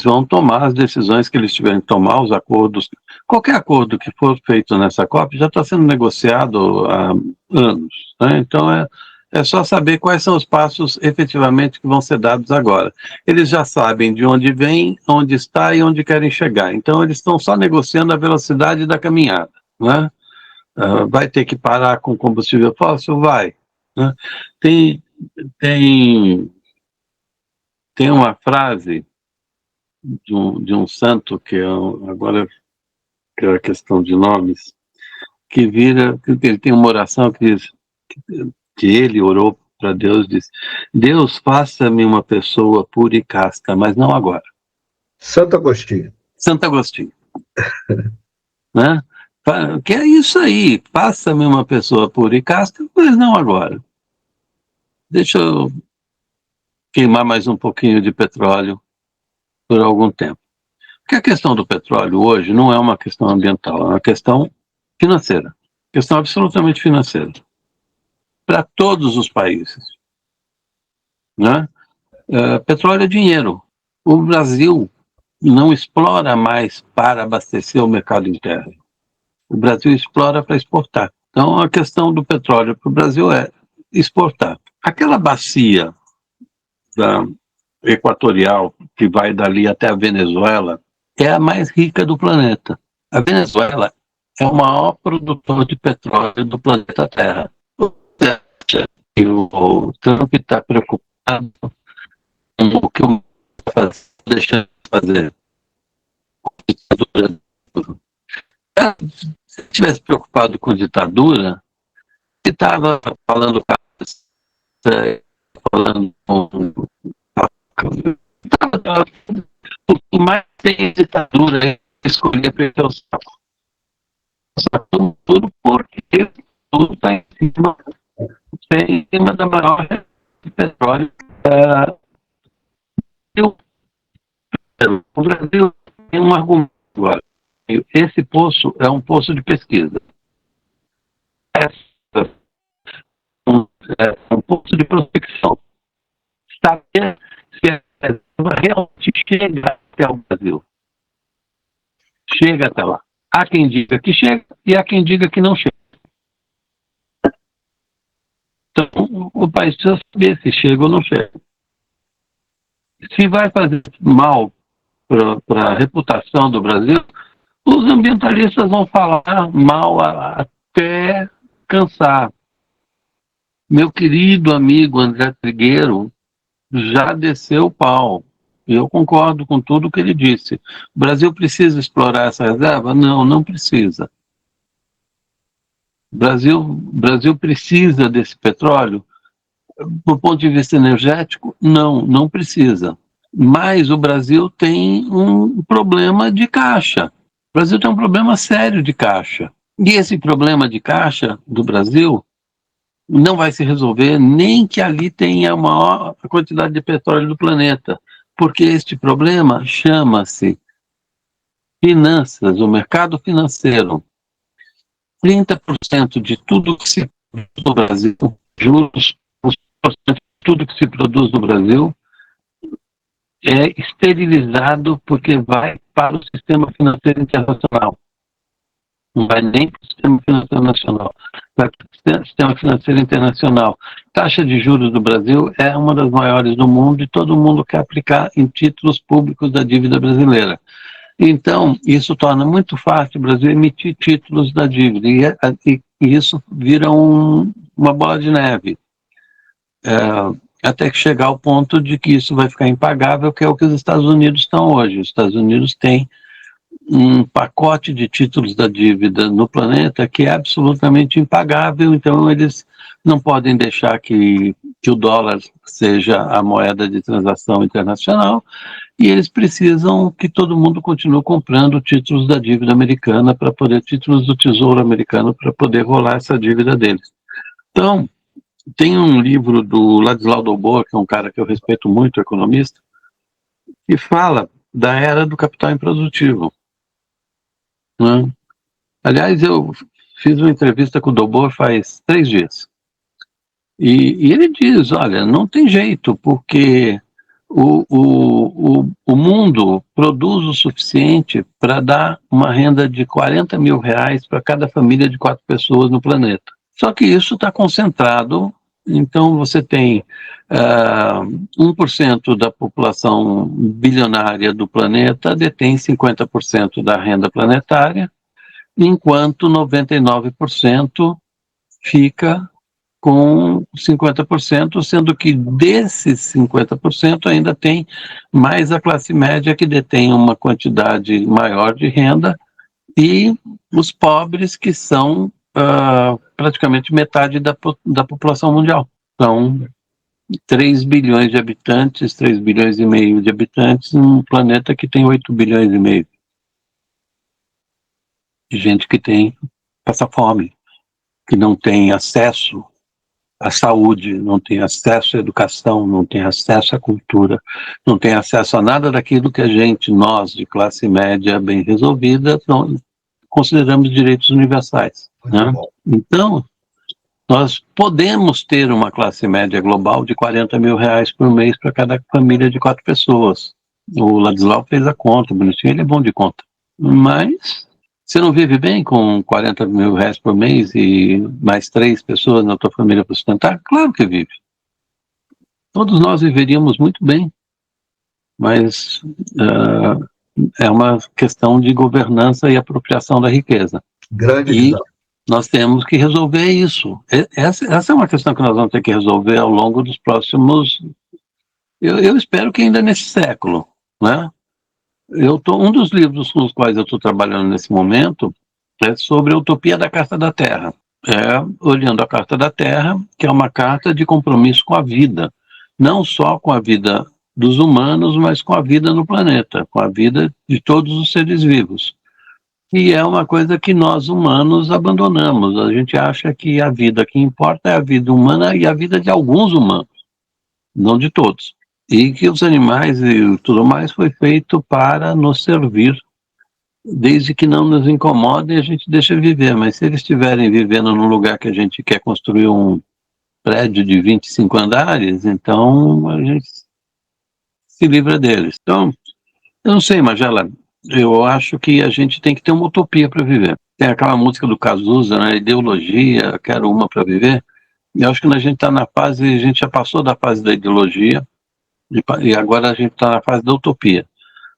vão tomar as decisões que eles tiverem que tomar, os acordos. Qualquer acordo que for feito nessa COP já está sendo negociado há anos, né? Então é só saber quais são os passos efetivamente que vão ser dados agora. Eles já sabem de onde vem, onde está e onde querem chegar. Então eles estão só negociando a velocidade da caminhada, né? Vai ter que parar com combustível fóssil? Vai, né? Tem uma frase de um santo, que agora que é a questão de nomes, que ele tem uma oração que diz, que ele orou para Deus, diz: Deus, faça-me uma pessoa pura e casta, mas não agora. Santo Agostinho. Santo Agostinho. Né? Que é isso aí, faça-me uma pessoa pura e casta, mas não agora. Deixa eu queimar mais um pouquinho de petróleo por algum tempo. Porque a questão do petróleo hoje não é uma questão ambiental, é uma questão financeira. Questão absolutamente financeira. Para todos os países, né? Petróleo é dinheiro. O Brasil não explora mais para abastecer o mercado interno. O Brasil explora para exportar. Então, a questão do petróleo para o Brasil é exportar. Aquela bacia equatorial que vai dali até a Venezuela é a mais rica do planeta. A Venezuela é o maior produtor de petróleo do planeta Terra. Você acha que o Trump está preocupado com o que o mundo está deixando de fazer? Se estivesse preocupado com ditadura, ele estava falando o que mais tem ditadura é escolher para o saco. Tudo porque tudo está em cima da maior rede de petróleo. O Brasil tem um argumento agora. Esse poço é um poço de pesquisa. É um poço de prospecção. Saber se realmente chega até o Brasil. chega até lá. Há quem diga que chega e há quem diga que não chega. Então, o país precisa saber se chega ou não chega. Se vai fazer mal para a reputação do Brasil, os ambientalistas vão falar mal até cansar. Meu querido amigo André Trigueiro já desceu o pau. Eu concordo com tudo que ele disse. O Brasil precisa explorar essa reserva? Não, não precisa. O Brasil precisa desse petróleo? Do ponto de vista energético, não, não precisa. Mas o Brasil tem um problema de caixa. O Brasil tem um problema sério de caixa. E esse problema de caixa do Brasil não vai se resolver nem que ali tenha a maior quantidade de petróleo do planeta, porque este problema chama-se finanças, o mercado financeiro. 30% de tudo que se produz no Brasil, juros, de tudo que se produz no Brasil é esterilizado porque vai para o sistema financeiro internacional. Não vai nem para o sistema financeiro nacional, vai para o sistema financeiro internacional. Taxa de juros do Brasil é uma das maiores do mundo e todo mundo quer aplicar em títulos públicos da dívida brasileira. Então, isso torna muito fácil o Brasil emitir títulos da dívida e isso vira uma bola de neve. Até que chegar ao ponto de que isso vai ficar impagável, que é o que os Estados Unidos estão hoje. Os Estados Unidos têm um pacote de títulos da dívida no planeta que é absolutamente impagável, então eles não podem deixar que o dólar seja a moeda de transação internacional e eles precisam que todo mundo continue comprando títulos da dívida americana para poder, títulos do Tesouro americano para poder rolar essa dívida deles. Então, tem um livro do Ladislau Dobor, que é um cara que eu respeito muito, economista, que fala da era do capital improdutivo. Né? Aliás, eu fiz uma entrevista com o Dobor faz 3 dias. E ele diz, olha, não tem jeito, porque o mundo produz o suficiente para dar uma renda de R$40 mil para cada família de 4 pessoas no planeta. Só que isso está concentrado, então você tem 1% da população bilionária do planeta detém 50% da renda planetária, enquanto 99% fica com 50%, sendo que desses 50% ainda tem mais a classe média que detém uma quantidade maior de renda e os pobres que são praticamente metade da população mundial. São 3 bilhões de habitantes, 3 bilhões e meio de habitantes num planeta que tem 8 bilhões e meio de gente que passa fome, que não tem acesso à saúde, não tem acesso à educação, não tem acesso à cultura, não tem acesso a nada daquilo que nós de classe média bem resolvida, consideramos direitos universais. Né? Então, nós podemos ter uma classe média global de R$40 mil por mês para cada família de 4 pessoas. O Ladislau fez a conta, bonitinho, ele é bom de conta. Mas você não vive bem com R$40 mil por mês e mais 3 pessoas na tua família para sustentar? Claro que vive. Todos nós viveríamos muito bem, mas é uma questão de governança e apropriação da riqueza. Grande visão. Nós temos que resolver isso. Essa é uma questão que nós vamos ter que resolver ao longo dos próximos... Eu espero que ainda nesse século, né? Um dos livros com os quais eu estou trabalhando nesse momento é sobre a utopia da Carta da Terra. Olhando a Carta da Terra, que é uma carta de compromisso com a vida. Não só com a vida dos humanos, mas com a vida no planeta, com a vida de todos os seres vivos. E é uma coisa que nós humanos abandonamos. A gente acha que a vida que importa é a vida humana e a vida de alguns humanos, não de todos. E que os animais e tudo mais foi feito para nos servir, desde que não nos incomodem, a gente deixa viver. Mas se eles estiverem vivendo num lugar que a gente quer construir um prédio de 25 andares, então a gente se livra deles. Então, eu não sei, Magela, eu acho que a gente tem que ter uma utopia para viver. Tem aquela música do Cazuza, né? Ideologia, quero uma para viver. E eu acho que a gente está na fase, a gente já passou da fase da ideologia e agora a gente está na fase da utopia.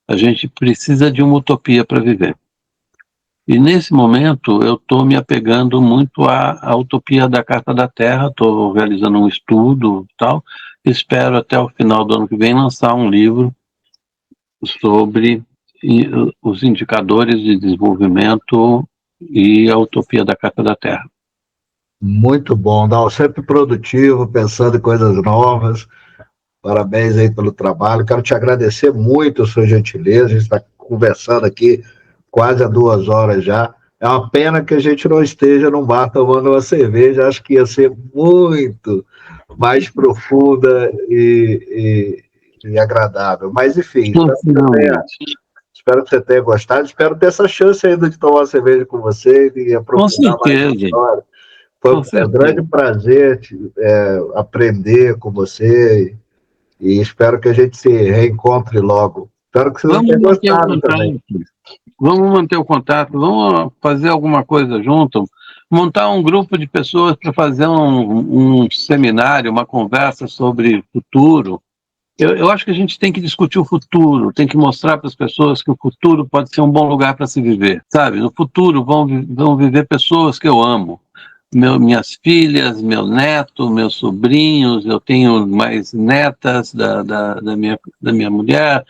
A gente precisa de uma utopia para viver. E nesse momento eu estou me apegando muito à utopia da Carta da Terra, estou realizando um estudo e tal, espero até o final do ano que vem lançar um livro sobre os indicadores de desenvolvimento e a utopia da Carta da Terra. Muito bom, Dal, sempre produtivo, pensando em coisas novas. Parabéns aí pelo trabalho. Quero te agradecer muito a sua gentileza. A gente está conversando aqui quase há 2 horas já. É uma pena que a gente não esteja num bar tomando uma cerveja. Acho que ia ser muito mais profunda e agradável. Mas, enfim, espero que você tenha gostado. Espero ter essa chance ainda de tomar uma cerveja com você e aprofundar mais a história. Foi um grande prazer aprender com você e espero que a gente se reencontre logo. Espero que você tenha gostado também. Vamos manter o contato, vamos fazer alguma coisa junto, montar um grupo de pessoas para fazer um seminário, uma conversa sobre futuro. Eu acho que a gente tem que discutir o futuro, tem que mostrar para as pessoas que o futuro pode ser um bom lugar para se viver, sabe? No futuro vão viver pessoas que eu amo. Minhas filhas, meu neto, meus sobrinhos, eu tenho mais netas da minha mulher,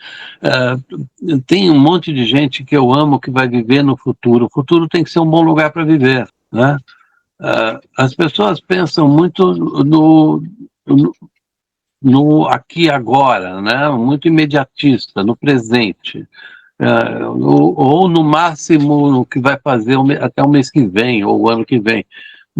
tem um monte de gente que eu amo que vai viver no futuro. O futuro tem que ser um bom lugar para viver, né? As pessoas pensam muito no aqui e agora, né? Muito imediatista, no presente. Ou no máximo no que vai fazer até o mês que vem, ou o ano que vem.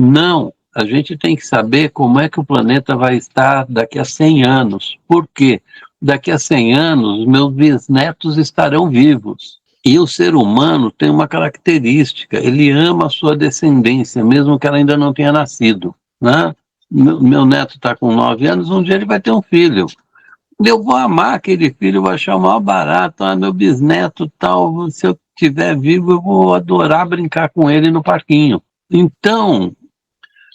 Não, a gente tem que saber como é que o planeta vai estar daqui a 100 anos. Por quê? Daqui a 100 anos, meus bisnetos estarão vivos. E o ser humano tem uma característica, ele ama a sua descendência, mesmo que ela ainda não tenha nascido, né? Meu neto está com 9 anos, um dia ele vai ter um filho. Eu vou amar aquele filho, vou achar o maior barato, meu bisneto tal, se eu estiver vivo, eu vou adorar brincar com ele no parquinho. Então,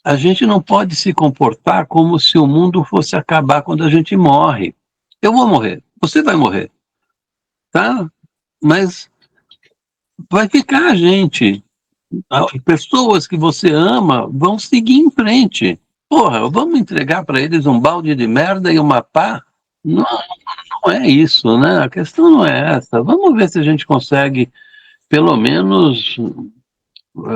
a gente não pode se comportar como se o mundo fosse acabar quando a gente morre. Eu vou morrer, você vai morrer, tá? Mas vai ficar a gente. Pessoas que você ama vão seguir em frente. Porra, vamos entregar para eles um balde de merda e uma pá? Não, não é isso, né? A questão não é essa. Vamos ver se a gente consegue, pelo menos,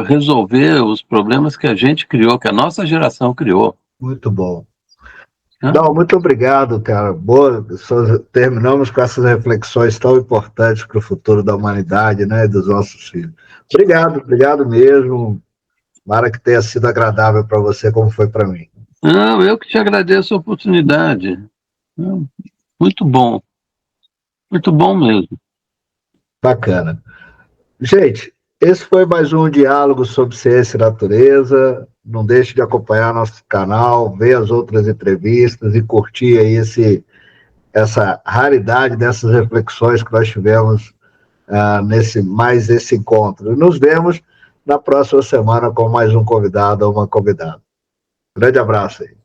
resolver os problemas que a gente criou, que a nossa geração criou. Muito bom. Não, muito obrigado, cara. Boa, terminamos com essas reflexões tão importantes para o futuro da humanidade, né, e dos nossos filhos. Obrigado mesmo. Tomara que tenha sido agradável para você, como foi para mim. Não, eu que te agradeço a oportunidade. Muito bom mesmo. Bacana. Gente, esse foi mais um diálogo sobre ciência e natureza. Não deixe de acompanhar nosso canal, ver as outras entrevistas e curtir aí essa raridade dessas reflexões que nós tivemos nesse encontro. Nos vemos na próxima semana com mais um convidado ou uma convidada. Grande abraço aí.